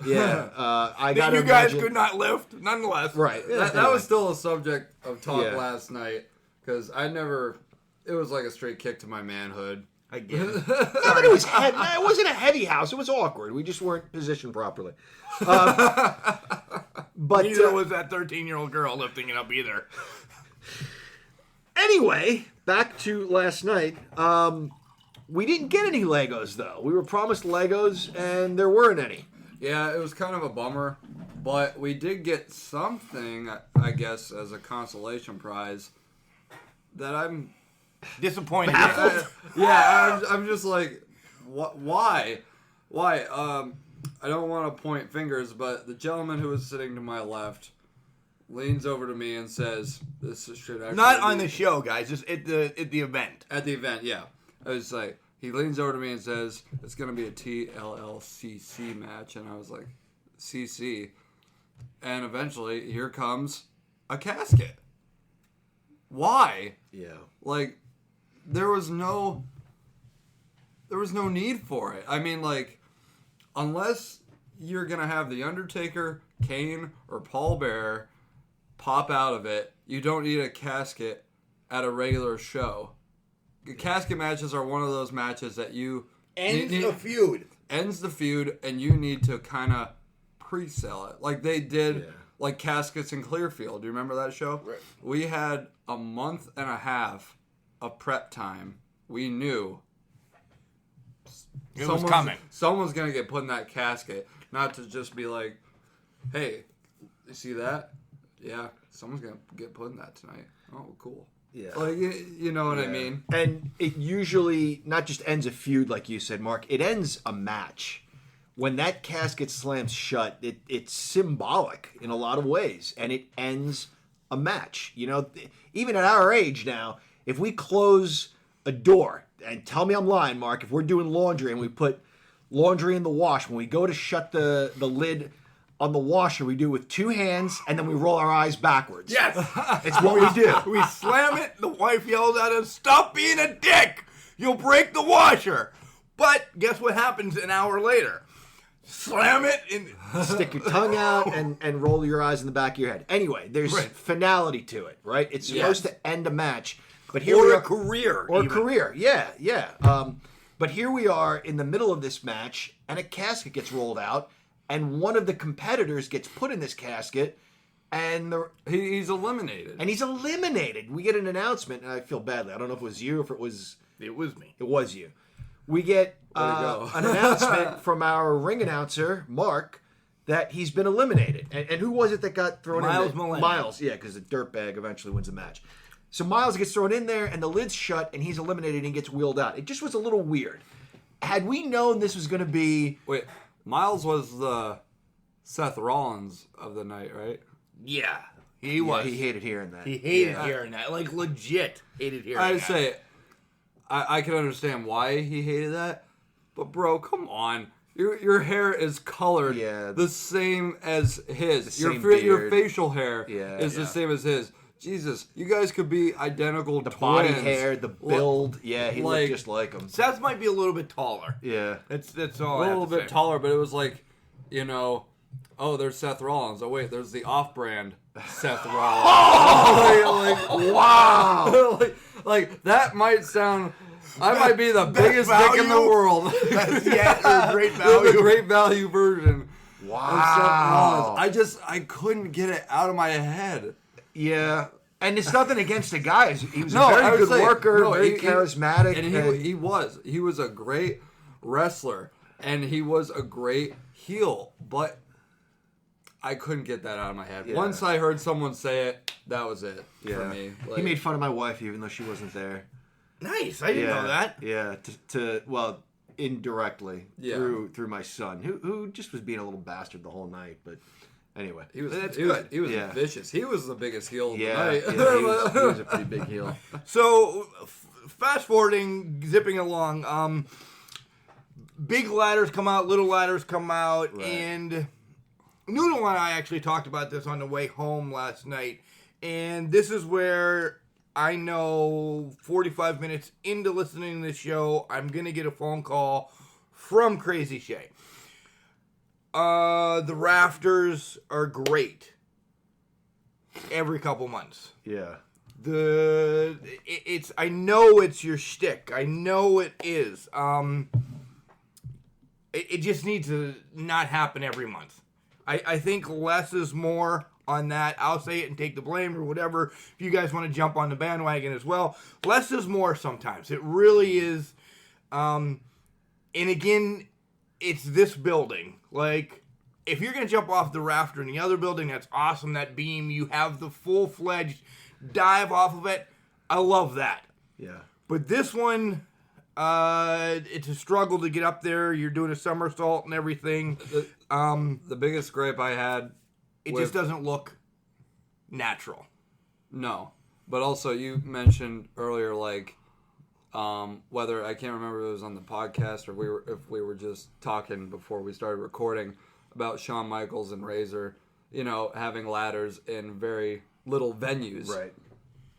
Yeah. I That got you guys could not lift, nonetheless. Right. That was still a subject of talk Yeah. last night, because it was like a straight kick to my manhood. I get it. But it was heavy. It wasn't a heavy house. It was awkward. We just weren't positioned properly. But Neither was that 13-year-old girl lifting it up either. Anyway, back to last night. We didn't get any Legos, though. We were promised Legos, and there weren't any. Yeah, it was kind of a bummer, but we did get something, I guess, as a consolation prize that I'm Disappointed. I'm just like, Why? I don't want to point fingers, but the gentleman who was sitting to my left leans over to me and says, "This should actually Not on the show, guys. Just at the event. At the event, yeah. I was like, he leans over to me and says, "It's going to be a TLLCC match," and I was like, "CC," and eventually here comes a casket. Why? Yeah. Like, there was no need for it. I mean, like, unless you're going to have The Undertaker, Kane, or Paul Bearer pop out of it, you don't need a casket at a regular show. Casket matches are one of those matches that you... Ends the feud. Ends the feud, and you need to kind of pre-sell it. Like they did, like Caskets in Clearfield. Do you remember that show? Right. We had a month and a half of prep time. We knew... It was coming. Someone's going to get put in that casket. Not to just be like, hey, you see that? Yeah, someone's going to get put in that tonight. Oh, cool. Yeah. Like, you know what I mean? And it usually not just ends a feud, like you said, Mark. It ends a match. When that casket slams shut, it's symbolic in a lot of ways. And it ends a match. You know, even at our age now, if we close a door... And tell me I'm lying, Mark. If we're doing laundry and we put laundry in the wash, when we go to shut the lid on the washer, we do it with two hands and then we roll our eyes backwards. Yes. It's what we do. We slam it. The wife yells at us, "Stop being a dick. You'll break the washer." But guess what happens an hour later? Slam it and Stick your tongue out and roll your eyes in the back of your head. Anyway, there's finality to it, right? It's supposed to end a match. But here we are, career. Or even. Career, yeah. But here we are in the middle of this match, and a casket gets rolled out, and one of the competitors gets put in this casket, and he's eliminated. And he's eliminated. We get an announcement, and I feel badly. I don't know if it was you or if it was... It was me. It was you. We get an announcement from our ring announcer, Mark, that he's been eliminated. And who was it that got thrown in? Miles Millennium. Miles, yeah, because the dirtbag eventually wins the match. So Miles gets thrown in there, and the lid's shut, and he's eliminated and gets wheeled out. It just was a little weird. Had we known this was going to be... Wait, Miles was the Seth Rollins of the night, right? Yeah, he was. He hated hearing that. He hated hearing that. Like, legit hated hearing that. I'd say, I can understand why he hated that, but bro, come on. Your hair is colored the same as his. Your facial hair is the same as his. Jesus, you guys could be identical twins. The body hair, the build. Yeah, he looked just like him. Seth might be a little bit taller. Yeah. That's all. A little bit taller, but it was like, you know, oh, there's Seth Rollins. Oh, wait, there's the off-brand Seth Rollins. Wow. like, that might sound... I might be the biggest dick in the world. Yeah, great value. The great value version. Wow. I couldn't get it out of my head. Yeah, and it's nothing against the guy. He was a very good worker, very charismatic. And he was a great wrestler, and he was a great heel, but I couldn't get that out of my head. Yeah. Once I heard someone say it, that was it for me. Like, he made fun of my wife even though she wasn't there. Nice, I didn't know that. Yeah, well, indirectly through my son, who just was being a little bastard the whole night, but... Anyway, he was vicious. He was the biggest heel of the night. Yeah, he was a pretty big heel. So, fast forwarding, zipping along, big ladders come out, little ladders come out, and Noodle and I actually talked about this on the way home last night, and this is where I know 45 minutes into listening to this show, I'm going to get a phone call from Crazy Shay. The rafters are great. Every couple months. Yeah. I know it's your shtick. I know it is. It just needs to not happen every month. I think less is more on that. I'll say it and take the blame or whatever. If you guys want to jump on the bandwagon as well. Less is more sometimes. It really is. And again, it's this building. Like, if you're going to jump off the rafter in the other building, that's awesome. That beam, you have the full-fledged dive off of it. I love that. Yeah. But this one, It's a struggle to get up there. You're doing a somersault and everything. The biggest gripe I had, It just doesn't look natural. no, but also you mentioned earlier, like, whether I can't remember if it was on the podcast or if we were just talking before we started recording about Shawn Michaels and Razor, having ladders in very little venues. Right.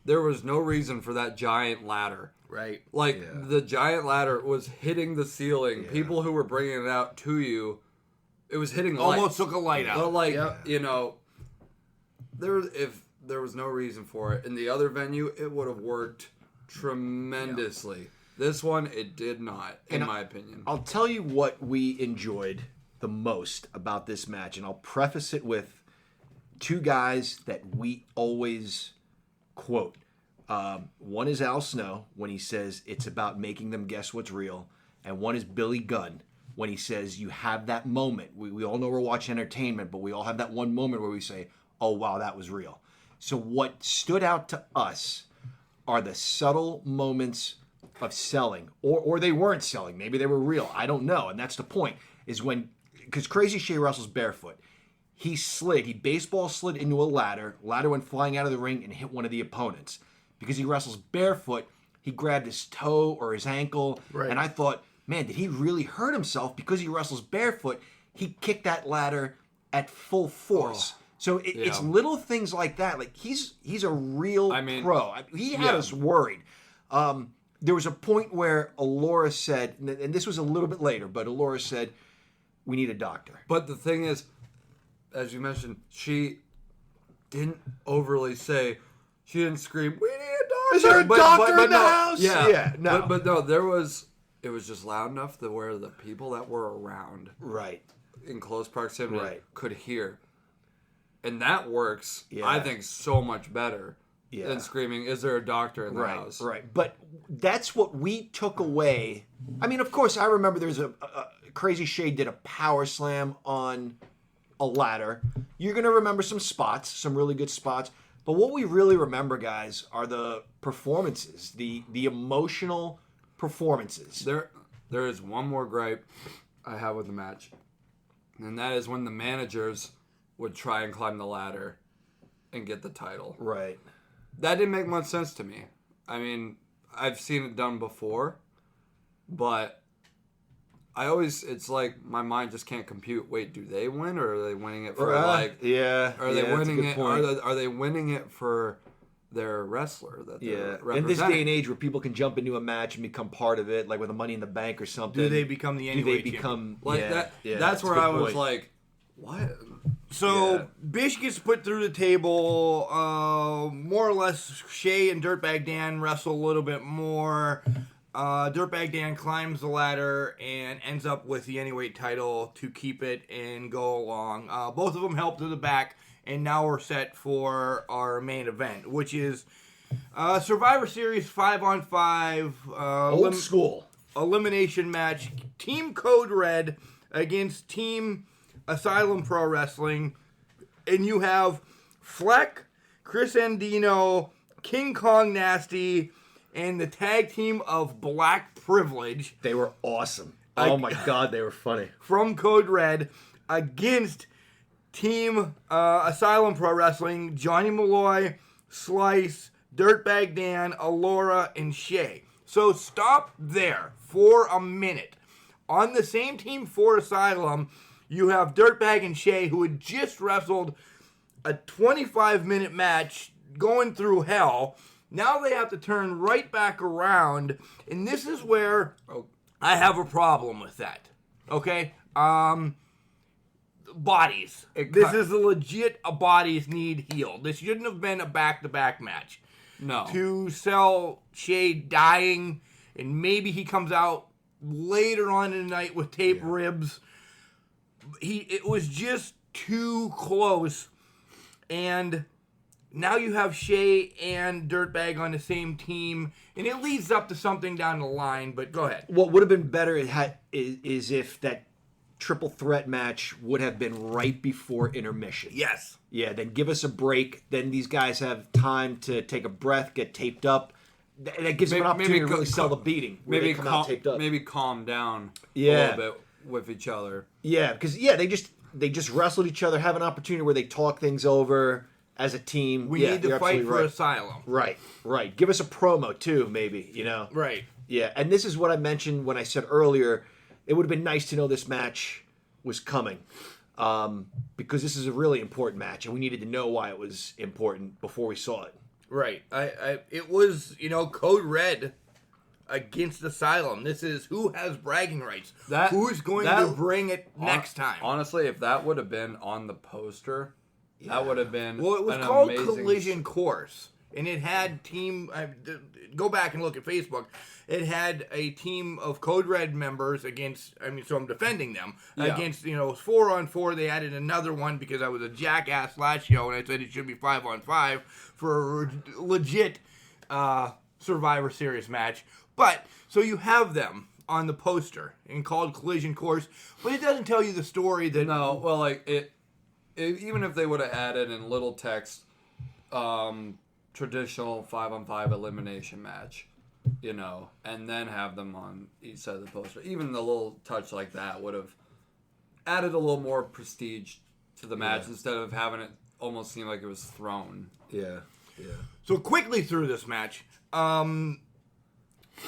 There was no reason for that giant ladder. Right. Like, the giant ladder was hitting the ceiling. Yeah. People who were bringing it out to you, it was hitting the Almost lights. took a light out. But, like, Yep. if there was no reason for it, in the other venue, it would have worked tremendously. This one, it did not, in my opinion. I'll tell you what we enjoyed the most about this match, and I'll preface it with two guys that we always quote. One is Al Snow when he says it's about making them guess what's real, and one is Billy Gunn when he says you have that moment. We all know we're watching entertainment, but we all have that one moment where we say, oh, wow, that was real. So what stood out to us are the subtle moments of selling, or they weren't selling. Maybe they were real. I don't know, and that's the point, is when, because Crazy Shay wrestles barefoot. He baseball slid into a ladder went flying out of the ring and hit one of the opponents. Because he wrestles barefoot, he grabbed his toe or his ankle, and I thought, man, did he really hurt himself? Because he wrestles barefoot, he kicked that ladder at full force. So it's little things like that. Like, he's a real pro. He had us worried. There was a point where Alora said, and this was a little bit later, but Alora said, we need a doctor. But the thing is, as you mentioned, she didn't overly say, she didn't scream, we need a doctor. Is there a doctor in the no, house? Yeah, no. But no, it was just loud enough that where the people that were around, Right. in close proximity, Right. could hear. And that works, Yeah. I think, so much better Yeah. than screaming, is there a doctor in the house? Right. But that's what we took away. I mean, of course, I remember there's a Crazy Shay did a power slam on a ladder. You're going to remember some spots, some really good spots. But what we really remember, guys, are the performances, the emotional performances. There is one more gripe I have with the match, and that is when the managers would try and climb the ladder and get the title. Right. That didn't make much sense to me. I mean, I've seen it done before, but it's like my mind just can't compute. Wait, do they win, or are they winning it for yeah? Are they winning it? Are they winning it for their wrestler that they're representing? In this day and age where people can jump into a match and become part of it, like with a Money in the Bank or something. Do they become the anyway? That's where I was like, what? So Bish gets put through the table. More or less, Shay and Dirtbag Dan wrestle a little bit more. Dirtbag Dan climbs the ladder and ends up with the Anyway title to keep it and go along. Both of them help to the back, and now we're set for our main event, which is Survivor Series 5-on-5. Old school. Elimination match. Team Code Red against Team Asylum Pro Wrestling. And you have Fleck, Chris Andino, King Kong Nasty, and the tag team of Black Privilege. They were awesome. Oh my God, they were funny. From Code Red against Team Asylum Pro Wrestling, Johnny Malloy, Slice, Dirtbag Dan, Alora, and Shay. So stop there for a minute. On the same team for Asylum, you have Dirtbag and Shay, who had just wrestled a 25-minute match going through hell. Now they have to turn right back around, and this is where I have a problem with that. Okay? Bodies. This is a legit bodies need healed. This shouldn't have been a back-to-back match. No. To sell Shay dying, and maybe he comes out later on in the night with taped ribs. It was just too close, and now you have Shay and Dirtbag on the same team, and it leads up to something down the line, but go ahead. What would have been better is if that triple threat match would have been right before intermission. Yes. Yeah, then give us a break. Then these guys have time to take a breath, get taped up, that gives them an opportunity to really sell the beating. Maybe come out taped up. Maybe calm down a Yeah. little bit with each other. Yeah, because they just wrestled each other, have an opportunity where they talk things over as a team. We need to fight for Asylum. Right. Give us a promo too, maybe. Right. Yeah, and this is what I mentioned when I said earlier. It would have been nice to know this match was coming, because this is a really important match, and we needed to know why it was important before we saw it. Right. It was, Code Red against Asylum. This is who has bragging rights. Who's going to bring it next time? Honestly, if that would have been on the poster, that would have been Well, it was called Collision Course, and it had team. Go back and look at Facebook. It had a team of Code Red members against. So I'm defending them against. 4-on-4. They added another one because I was a jackass last show, and I said it should be 5-on-5 for a legit Survivor Series match. But so you have them on the poster and called Collision Course, but it doesn't tell you the story that. No, well, like even if they would have added in little text, traditional 5-on-5 elimination match, and then have them on each side of the poster. Even the little touch like that would have added a little more prestige to the match instead of having it almost seem like it was thrown. Yeah. So quickly through this match,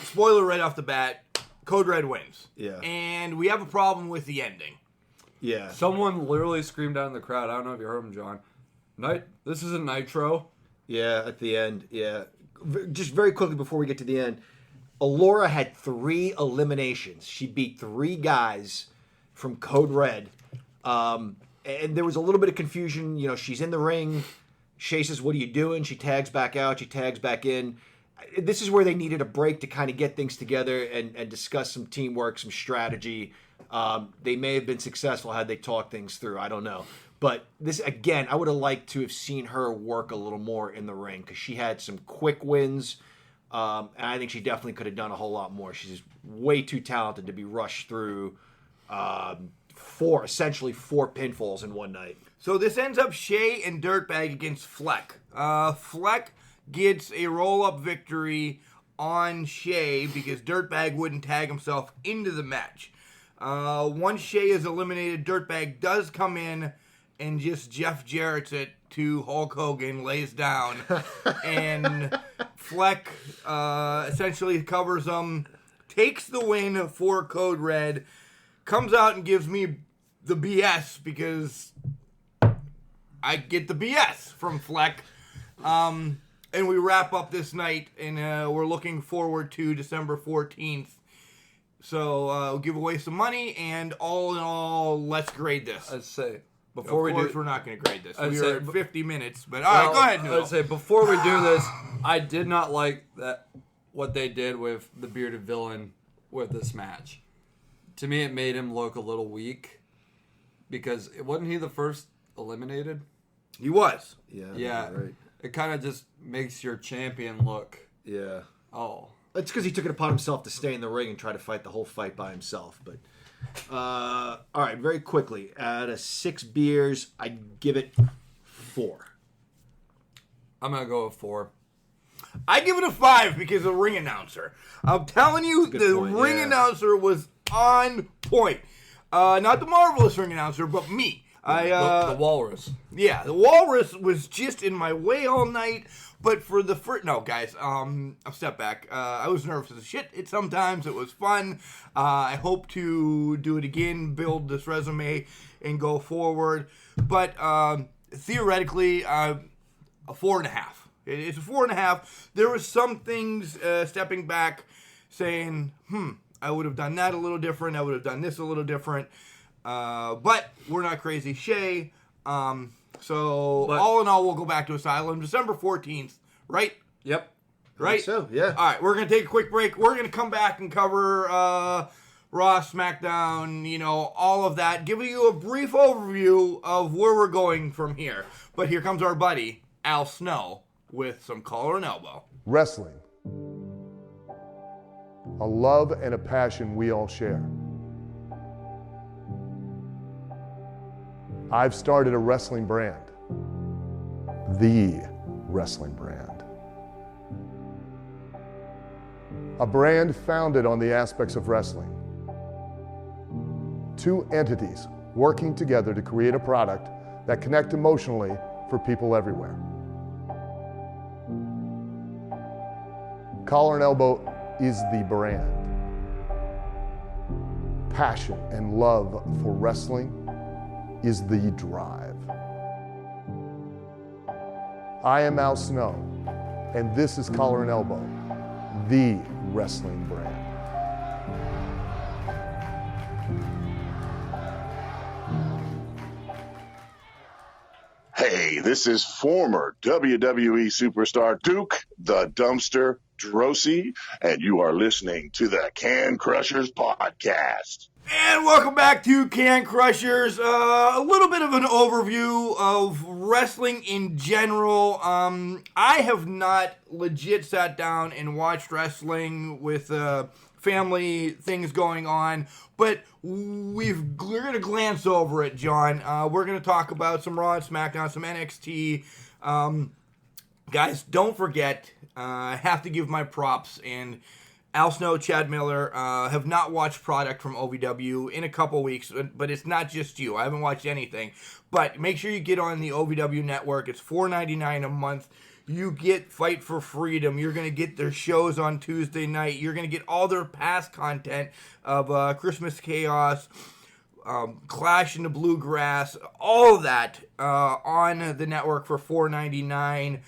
spoiler right off the bat, Code Red wins. Yeah. And we have a problem with the ending. Yeah. Someone literally screamed out in the crowd. I don't know if you heard him, John. This isn't Nitro. Yeah, at the end, yeah. Just very quickly before we get to the end, Allura had 3 eliminations. She beat 3 guys from Code Red. And there was a little bit of confusion. She's in the ring. Shay says, "What are you doing?" She tags back out. She tags back in. This is where they needed a break to kind of get things together and discuss some teamwork, some strategy. They may have been successful had they talked things through. I don't know. But this, again, I would have liked to have seen her work a little more in the ring because she had some quick wins. And I think she definitely could have done a whole lot more. She's way too talented to be rushed through essentially four pinfalls in one night. So this ends up Shay and Dirtbag against Fleck. Fleck gets a roll-up victory on Shay because Dirtbag wouldn't tag himself into the match. Once Shay is eliminated, Dirtbag does come in and just Jeff Jarrett's it to Hulk Hogan, lays down, and Fleck essentially covers him, takes the win for Code Red, comes out and gives me the BS because I get the BS from Fleck. And we wrap up this night, and we're looking forward to December 14th. So we'll give away some money, and all in all, let's grade this. I'd say Of course, we're not going to grade this. We're at 50 minutes, but all right, go ahead, Noodle. I'd say before we do this, I did not like what they did with the bearded villain with this match. To me, it made him look a little weak because wasn't he the first eliminated? He was. Yeah. Right. It kind of just makes your champion look. Yeah. Oh. It's because he took it upon himself to stay in the ring and try to fight the whole fight by himself. But all right, very quickly, out of 6 beers, I'd give it 4. I'm gonna go with 4. I give it a 5 because of the ring announcer. I'm telling you, the ring announcer was on point. Not the marvelous ring announcer, but me. The Walrus. Yeah, the Walrus was just in my way all night. But for the first... No, guys, I'll step back. I was nervous as shit sometimes. It was fun. I hope to do it again, build this resume, and go forward. But theoretically, a 4.5. It's a 4.5. There was some things stepping back saying, I would have done that a little different. I would have done this a little different. But we're not crazy Shay. So all in all, we'll go back to Asylum December 14th, right? Yep. Right? So, yeah. All right, we're going to take a quick break. We're going to come back and cover Raw, SmackDown, all of that. Giving you a brief overview of where we're going from here. But here comes our buddy, Al Snow, with some collar and elbow. Wrestling. A love and a passion we all share. I've started a wrestling brand. The wrestling brand. a brand founded on the aspects of wrestling. Two entities working together to create a product that connect emotionally for people everywhere. Collar and Elbow is the brand. Passion and love for wrestling is the drive. I am Al Snow, and this is Collar and Elbow, the wrestling brand. Hey, this is former WWE superstar Duke the Dumpster Drosy, and you are listening to the Can Crushers podcast. And welcome back to Can Crushers. A little bit of an overview of wrestling in general. I have not legit sat down and watched wrestling with family things going on, but we're going to glance over it, John. We're going to talk about some Raw and Smackdown, some NXT. Guys, don't forget, I have to give my props, and Al Snow, Chad Miller have not watched product from OVW in a couple weeks, but it's not just you. I haven't watched anything. But make sure you get on the OVW network. It's $4.99 a month. You get Fight for Freedom. You're going to get their shows on Tuesday night. You're going to get all their past content of Christmas Chaos, Clash in the Bluegrass, all of that on the network for $4.99.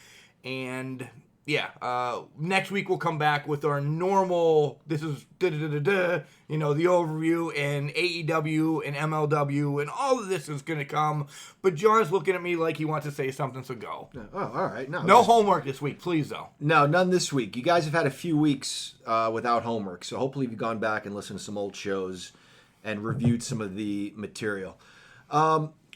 And yeah, next week we'll come back with our normal, this is the overview, and AEW and MLW, and all of this is going to come. But John's looking at me like he wants to say something, so go. Oh, all right. No homework this week, please, though. No, none this week. You guys have had a few weeks without homework, so hopefully you've gone back and listened to some old shows and reviewed some of the material.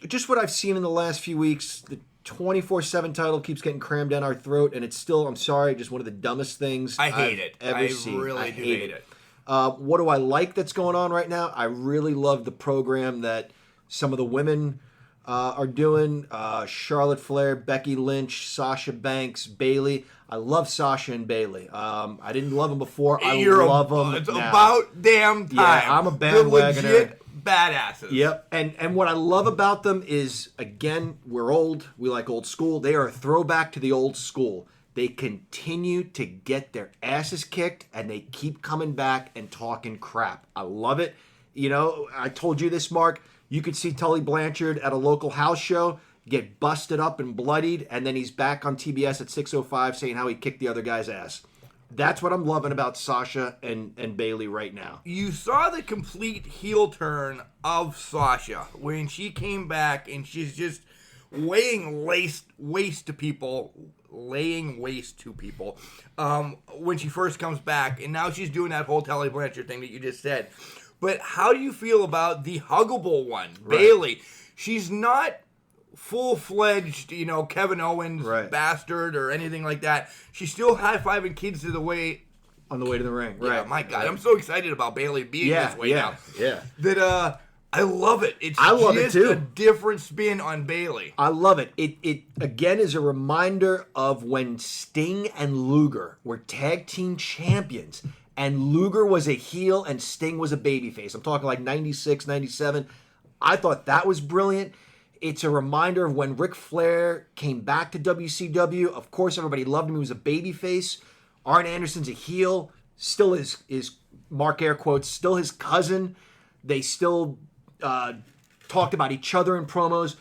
Just what I've seen in the last few weeks, the 24/7 title keeps getting crammed down our throat, and it's still, I'm sorry, just one of the dumbest things I hate it. Ever seen. Really do hate it. What do I like that's going on right now? I really love the program that some of the women are doing. Charlotte Flair, Becky Lynch, Sasha Banks, Bayley. I love Sasha and Bayley. I didn't love them before. I love them It's now. about damn time. Yeah, I'm a bandwagoner. They're legit badasses. Yep. And what I love about them is, again, we're old. We like old school. They are a throwback to the old school. They continue to get their asses kicked, and they keep coming back and talking crap. I love it. You know, I told you this, Mark. You could see Tully Blanchard at a local house show get busted up and bloodied, and then he's back on TBS at 6:05 saying how he kicked the other guy's ass. That's what I'm loving about Sasha and Bayley right now. You saw the complete heel turn of Sasha when she came back, and she's just laying waste to people when she first comes back, and now she's doing that whole Tully Blanchard thing that you just said. But how do you feel about the huggable one, right? Bayley? She's not full-fledged, Kevin Owens bastard or anything like that. She's still high-fiving kids on the way to the ring. Yeah, my God, I'm so excited about Bayley being this way now. Yeah. That I love it. I love it too. A different spin on Bayley. I love it. It again is a reminder of when Sting and Luger were tag team champions, and Luger was a heel and Sting was a babyface. I'm talking like 96, 97. I thought that was brilliant. It's a reminder of when Ric Flair came back to WCW. Of course, everybody loved him. He was a babyface. Arn Anderson's a heel. Still is Mark air quotes, still his cousin. They still talked about each other in promos.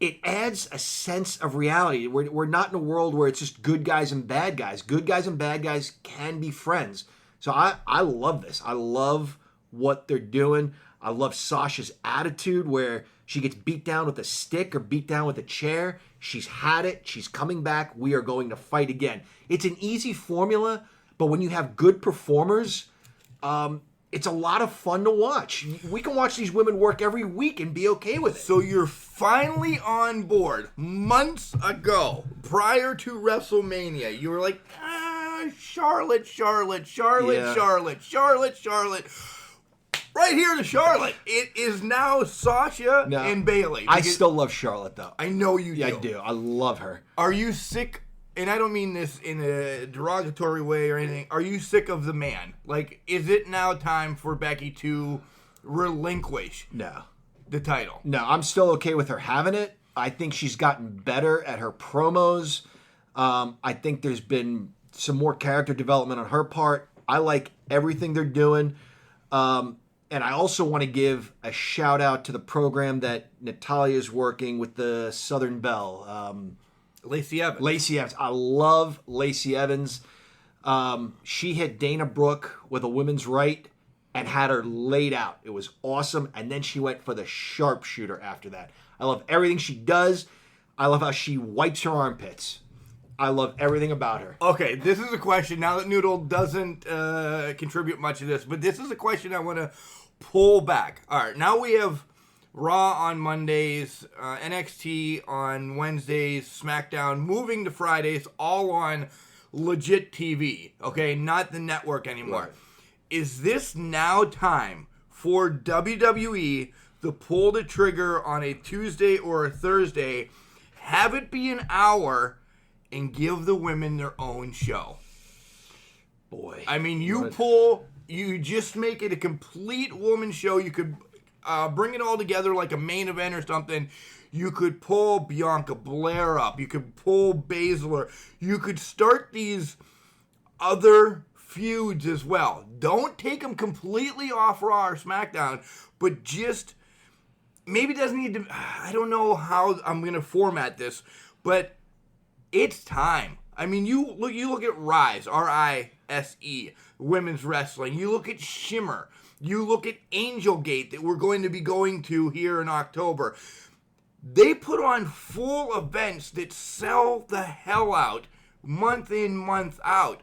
It adds a sense of reality. We're not in a world where it's just good guys and bad guys. Good guys and bad guys can be friends. So I love this. I love what they're doing. I love Sasha's attitude where she gets beat down with a stick or beat down with a chair. She's had it. She's coming back. We are going to fight again. It's an easy formula, but when you have good performers, it's a lot of fun to watch. We can watch these women work every week and be okay with it. So you're finally on board. Months ago, prior to WrestleMania, you were like, Charlotte. Right here to Charlotte. It is now Sasha and Bayley. I still love Charlotte, though. I know you do. Yeah, I do. I love her. Are you sick and I don't mean this in a derogatory way or anything, are you sick of the man? Like, is it now time for Becky to relinquish the title? No, I'm still okay with her having it. I think she's gotten better at her promos. I think there's been some more character development on her part. I like everything they're doing. And I also want to give a shout out to the program that Natalia's working with, the Southern Belle. Lacey Evans. Lacey Evans. I love Lacey Evans. She hit Dana Brooke with a women's right and had her laid out. It was awesome. And then she went for the sharpshooter after that. I love everything she does. I love how she wipes her armpits. I love everything about her. Okay, this is a question, now that Noodle doesn't contribute much to this, but this is a question I want to pull back. All right, now we have Raw on Mondays, NXT on Wednesdays, SmackDown, moving to Fridays, all on legit TV, okay? Not the network anymore. Right. Is this now time for WWE to pull the trigger on a Tuesday or a Thursday, have it be an hour, and give the women their own show? Boy. I mean, you just make it a complete woman show. You could bring it all together like a main event or something. You could pull Bianca Belair up. You could pull Baszler. You could start these other feuds as well. Don't take them completely off Raw or SmackDown, but just maybe it doesn't need to. I don't know how I'm going to format this, but it's time. I mean, you look at Rise, R-I-S-E, women's wrestling. You look at Shimmer. You look at Angel Gate that we're going to be going to here in October. They put on full events that sell the hell out month in, month out.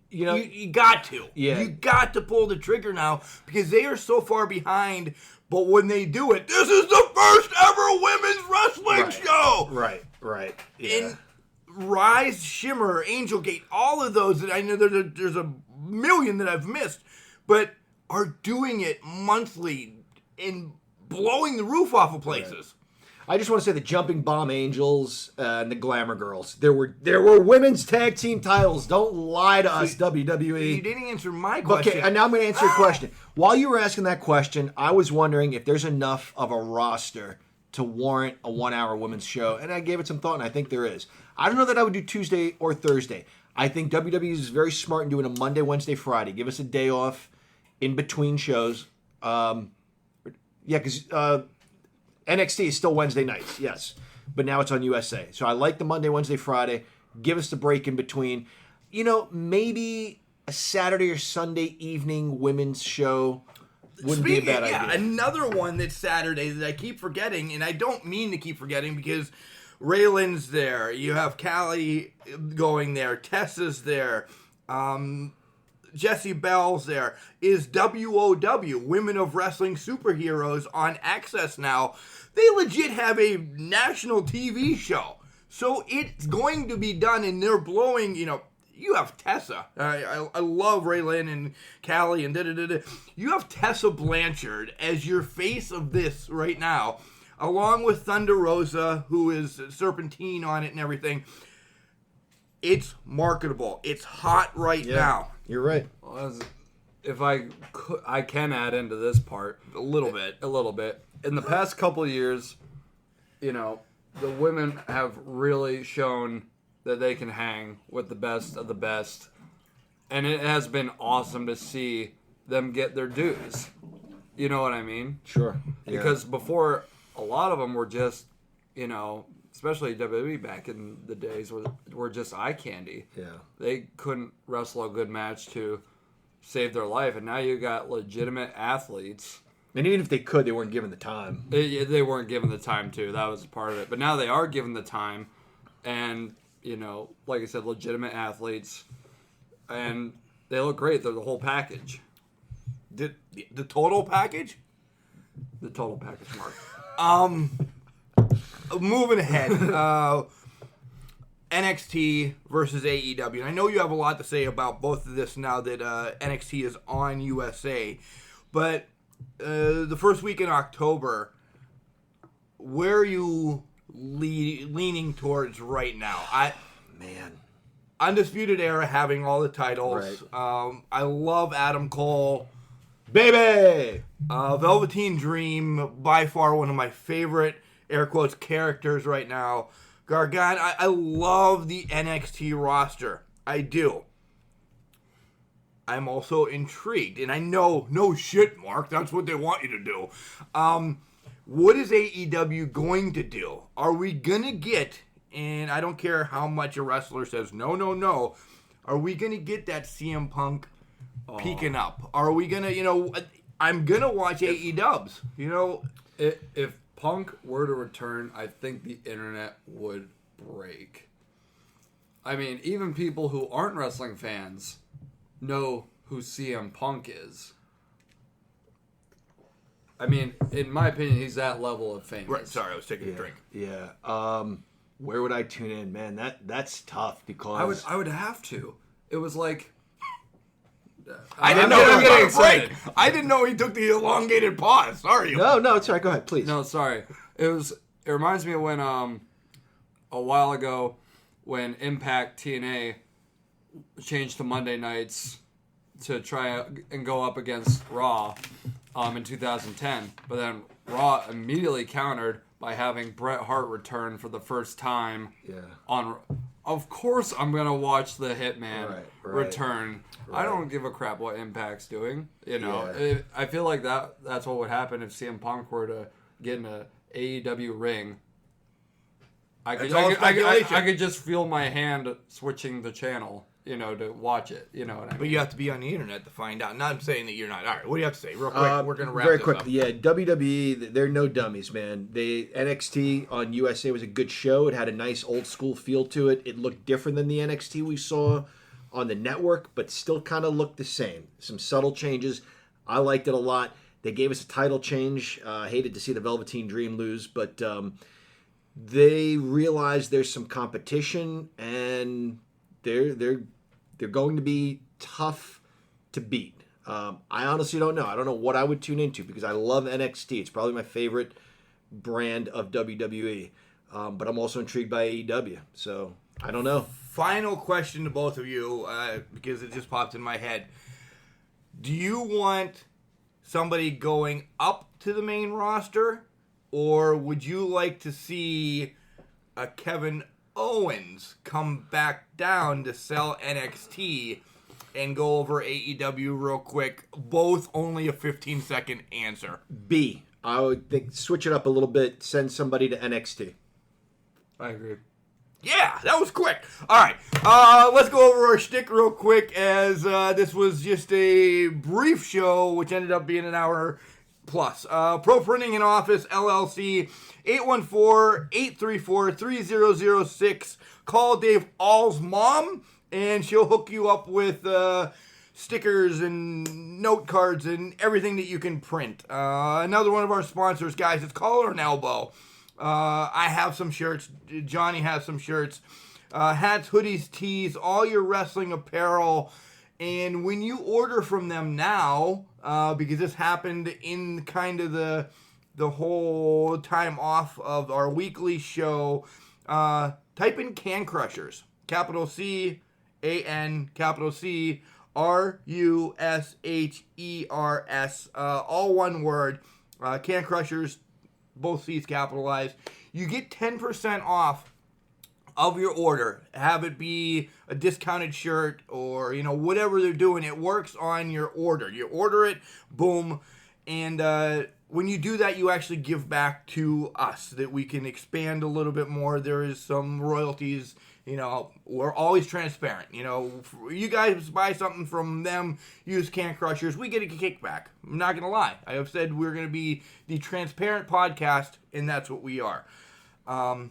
You know, you got to. Yeah. You got to pull the trigger now because they are so far behind. But when they do it, this is the first ever women's wrestling show. Right. Yeah. And Rise, Shimmer, Angel Gate, all of those that I know there's a million that I've missed, but are doing it monthly and blowing the roof off of places. Right. I just want to say the Jumping Bomb Angels and the Glamour Girls. There were women's tag team titles. Don't lie to us, WWE. You didn't answer my question. Okay, and now I'm going to answer your question. While you were asking that question, I was wondering if there's enough of a roster to warrant a 1-hour women's show, and I gave it some thought, and I think there is. I don't know that I would do Tuesday or Thursday. I think WWE is very smart in doing a Monday, Wednesday, Friday. Give us a day off in between shows. Because NXT is still Wednesday nights, yes. But now it's on USA. So I like the Monday, Wednesday, Friday. Give us the break in between. You know, maybe a Saturday or Sunday evening women's show wouldn't be a bad idea. Another one that's Saturday that I keep forgetting, and I don't mean to keep forgetting because Raylan's there. You have Callie going there. Tessa's there. Jesse Bell's there. Is WOW, Women of Wrestling Superheroes, on Access now. They legit have a national TV show. So it's going to be done, and they're blowing, you have Tessa. I love Raylan and Callie and da-da-da-da. You have Tessa Blanchard as your face of this right now, along with Thunder Rosa, who is Serpentine on it and everything. It's marketable. It's hot right now. You're right. Well, if I can add into this part A little bit. In the past couple of years, the women have really shown that they can hang with the best of the best, and it has been awesome to see them get their dues. You know what I mean? Sure. Because before, a lot of them were just, especially WWE back in the days, were just eye candy. Yeah. They couldn't wrestle a good match to save their life, and now you got legitimate athletes. And even if they could, they weren't given the time. They weren't given the time to. That was part of it. But now they are given the time, and like I said, legitimate athletes, and they look great. They're the whole package. The total package? The total package, Mark. Moving ahead. NXT versus AEW. And I know you have a lot to say about both of this now that NXT is on USA. But the first week in October, where are you leaning towards right now. Man. Undisputed Era having all the titles. Right. I love Adam Cole. Baby! Velveteen Dream, by far one of my favorite, air quotes, characters right now. Gargano, I love the NXT roster. I do. I'm also intrigued, and I know, no shit, Mark, that's what they want you to do. What is AEW going to do? Are we going to get, and I don't care how much a wrestler says, no, are we going to get that CM Punk peeking up? Are we going to, I'm going to watch AEWs, If Punk were to return, I think the internet would break. I mean, even people who aren't wrestling fans know who CM Punk is. I mean, in my opinion, he's that level of famous. Right, sorry, I was taking a drink. Yeah. Where would I tune in? Man, that's tough because... I would have to. It was like... I didn't know he was getting excited. I didn't know he took the elongated pause. Sorry. No, it's all right. Go ahead, please. No, sorry. It reminds me of when, a while ago, when Impact TNA changed to Monday nights to try and go up against Raw in 2010. But then Raw immediately countered by having Bret Hart return for the first time. Yeah. Of course I'm going to watch the Hitman Right. return. Right. I don't give a crap what Impact's doing. Yeah. I feel like that's what would happen if CM Punk were to get in a AEW ring. I could just feel my hand switching the channel, to watch it. You know what I mean? But you have to be on the internet to find out. Not saying that you're not. All right, what do you have to say? Real quick, we're going to wrap very this quick. up. Yeah, WWE, they're no dummies, man. NXT on USA was a good show. It had a nice old school feel to it. It looked different than the NXT we saw on the network, but still kind of looked the same. Some subtle changes. I liked it a lot. They gave us a title change. Hated to see the Velveteen Dream lose, but they realized there's some competition, and they're going to be tough to beat. I honestly don't know. I don't know what I would tune into because I love NXT. It's probably my favorite brand of WWE, but I'm also intrigued by AEW. So I don't know. Final question to both of you, because it just popped in my head. Do you want somebody going up to the main roster, or would you like to see a Kevin Owens come back down to sell NXT and go over AEW real quick? Both only a 15-second answer. B. I would think switch it up a little bit. Send somebody to NXT. I agree. Yeah, that was quick. All right, let's go over our shtick real quick, as this was just a brief show, which ended up being an hour plus. Pro Printing and Office, LLC, 814-834-3006. Call Dave All's mom, and she'll hook you up with stickers and note cards and everything that you can print. Another one of our sponsors, guys, it's Collar and Elbow. I have some shirts. Johnny has some shirts. Hats, hoodies, tees, all your wrestling apparel. And when you order from them now, because this happened in kind of the whole time off of our weekly show, type in Can Crushers. Capital C, A-N, capital C, R-U-S-H-E-R-S. All one word. Can Crushers. Both C's capitalized. You get 10% off of your order. Have it be a discounted shirt or, whatever they're doing. It works on your order. You order it, boom. And when you do that, you actually give back to us that we can expand a little bit more. There is some royalties. We're always transparent. You guys buy something from them, use Can Crushers, we get a kickback. I'm not going to lie. I have said we're going to be the transparent podcast, and that's what we are. The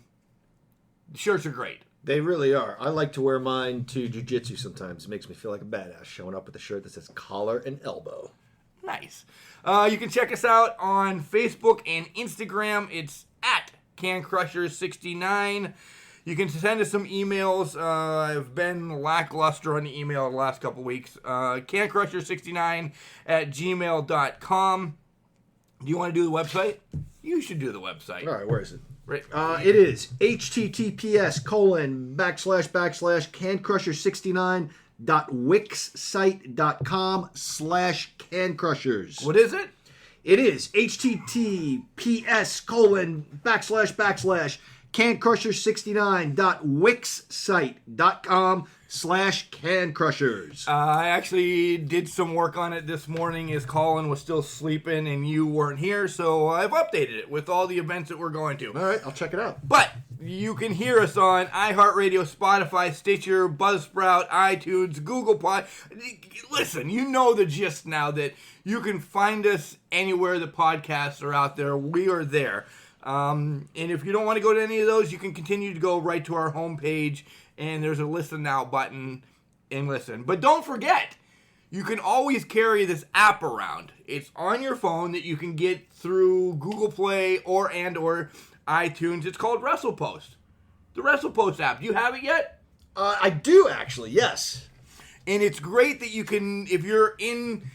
shirts are great. They really are. I like to wear mine to jiu-jitsu sometimes. It makes me feel like a badass showing up with a shirt that says Collar and Elbow. Nice. You can check us out on Facebook and Instagram. It's at Can Crushers 69. You can send us some emails. I've been lackluster on the email the last couple weeks. cancrusher69@gmail.com. Do you want to do the website? You should do the website. All right, where is it? Right. It is https://cancrusher69.wixsite.com/cancrushers. What is it? It is https://cancrusher69.wixsite.com/cancrushers. I actually did some work on it this morning as Colin was still sleeping and you weren't here, so I've updated it with all the events that we're going to. All right, I'll check it out. But you can hear us on iHeartRadio, Spotify, Stitcher, Buzzsprout, iTunes, Google Pod. Listen, you know the gist now that you can find us anywhere the podcasts are out there. We are there. And if you don't want to go to any of those, you can continue to go right to our homepage, and there's a Listen Now button and listen. But don't forget, you can always carry this app around. It's on your phone that you can get through Google Play or iTunes. It's called WrestlePost. The WrestlePost app. Do you have it yet? I do, actually, yes. And it's great that you can, if you're in,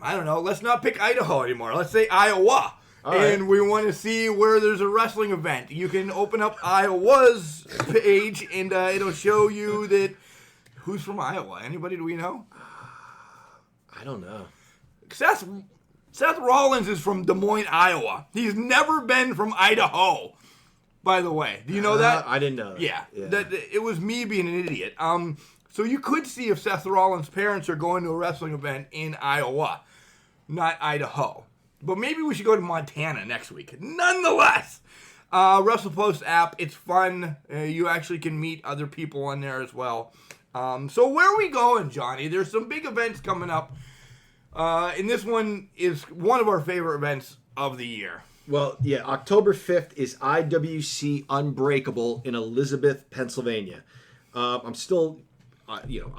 I don't know, let's not pick Idaho anymore. Let's say Iowa. And we want to see where there's a wrestling event. You can open up Iowa's page, and it'll show you that. Who's from Iowa? Anybody do we know? I don't know. Seth Rollins is from Des Moines, Iowa. He's never been from Idaho, by the way. Do you know that? I didn't know that. Yeah. That it was me being an idiot. So you could see if Seth Rollins' parents are going to a wrestling event in Iowa, not Idaho. But maybe we should go to Montana next week. Nonetheless, WrestlePost app, it's fun. You actually can meet other people on there as well. So where are we going, Johnny? There's some big events coming up. And this one is one of our favorite events of the year. Well, yeah, October 5th is IWC Unbreakable in Elizabeth, Pennsylvania. I'm still,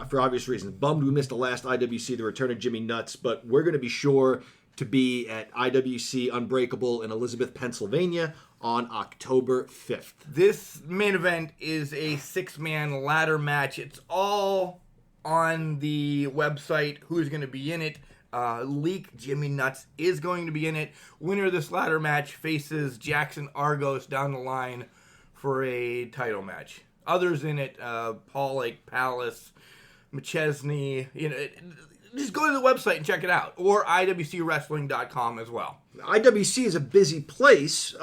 for obvious reasons, bummed we missed the last IWC, the return of Jimmy Nuts, but we're going to be sure to be at IWC Unbreakable in Elizabeth, Pennsylvania on October 5th. This main event is a 6-man ladder match. It's all on the website, who's going to be in it. Leak Jimmy Nuts is going to be in it. Winner of this ladder match faces Jackson Argos down the line for a title match. Others in it, Paul Lake Palace, McChesney, just go to the website and check it out, or IWCWrestling.com as well. IWC is a busy place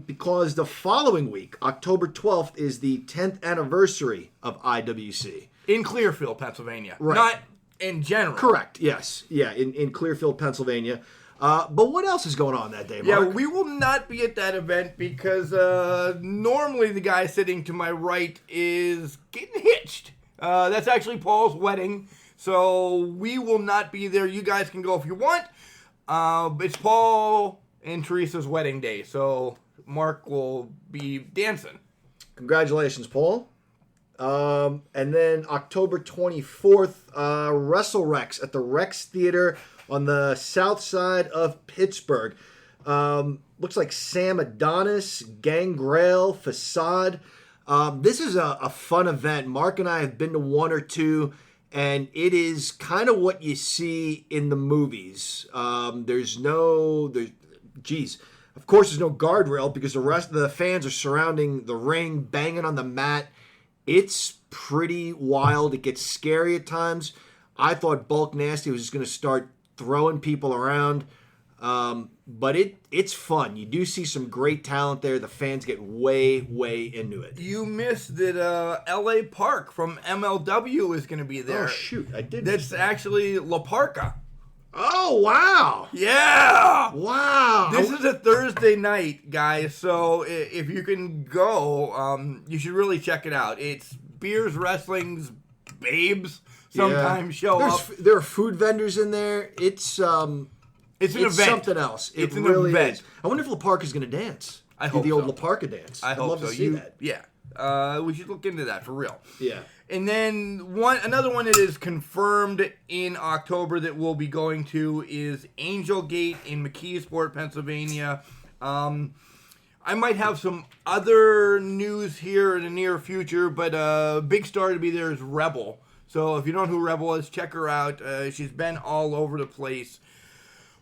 because the following week, October 12th, is the 10th anniversary of IWC. In Clearfield, Pennsylvania. Right. Not in general. Correct, yes. Yeah, in Clearfield, Pennsylvania. But what else is going on that day, Mark? Yeah, we will not be at that event because normally the guy sitting to my right is getting hitched. That's actually Paul's wedding. So we will not be there. You guys can go if you want. It's Paul and Teresa's wedding day. So Mark will be dancing. Congratulations, Paul. And then October 24th, WrestleRex at the Rex Theater on the south side of Pittsburgh. Looks like Sam Adonis, Gangrel, Facade. This is a fun event. Mark and I have been to one or two. And it is kind of what you see in the movies. Of course, there's no guardrail because the rest of the fans are surrounding the ring, banging on the mat. It's pretty wild. It gets scary at times. I thought Bulk Nasty was just going to start throwing people around. But it's fun. You do see some great talent there. The fans get way into it. You missed that L.A. Park from MLW is going to be there. Oh, shoot. I did. That's actually La Parka. Oh, wow. Yeah. Wow. This is a Thursday night, guys. So if you can go, you should really check it out. It's Beers Wrestling's babes sometimes show up. There are food vendors in there. It's an event. Something else. It's an really event. Is. I wonder if La Parka's going to dance. I hope the old so. La Parka dance. I'd love to so. see that. Yeah. We should look into that for real. Yeah. And then another one that is confirmed in October that we'll be going to is Angel Gate in McKeesport, Pennsylvania. I might have some other news here in the near future, but big star to be there is Rebel. So if you don't know who Rebel is, check her out. She's been all over the place.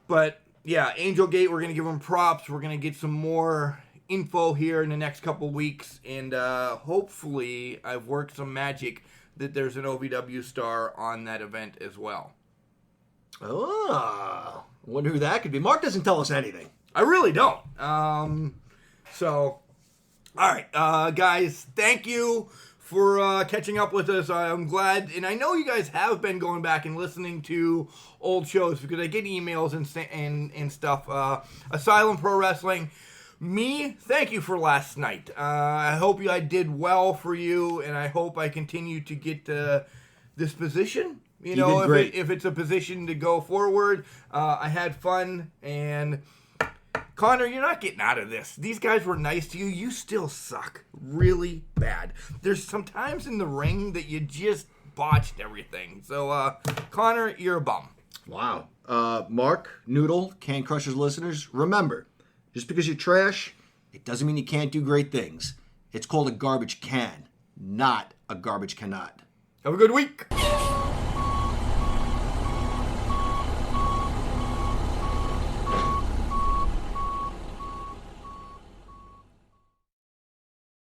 But yeah, Angel Gate, we're going to give them props. We're going to get some more info here in the next couple weeks, and hopefully I've worked some magic that there's an OVW star on that event as well. Oh, I wonder who that could be. Mark doesn't tell us anything. I really don't. All right, guys, thank you for catching up with us. I'm glad, and I know you guys have been going back and listening to old shows because I get emails and stuff. Asylum Pro Wrestling. Me, thank you for last night. I hope I did well for you, and I hope I continue to get this position. You know, if it's a position to go forward. I had fun, and Connor, you're not getting out of this. These guys were nice to you. You still suck really bad. There's some times in the ring that you just botched everything. So, Connor, you're a bum. Wow. Mark, Noodle, Can Crushers listeners, remember, just because you're trash, it doesn't mean you can't do great things. It's called a garbage can, not a garbage cannot. Have a good week.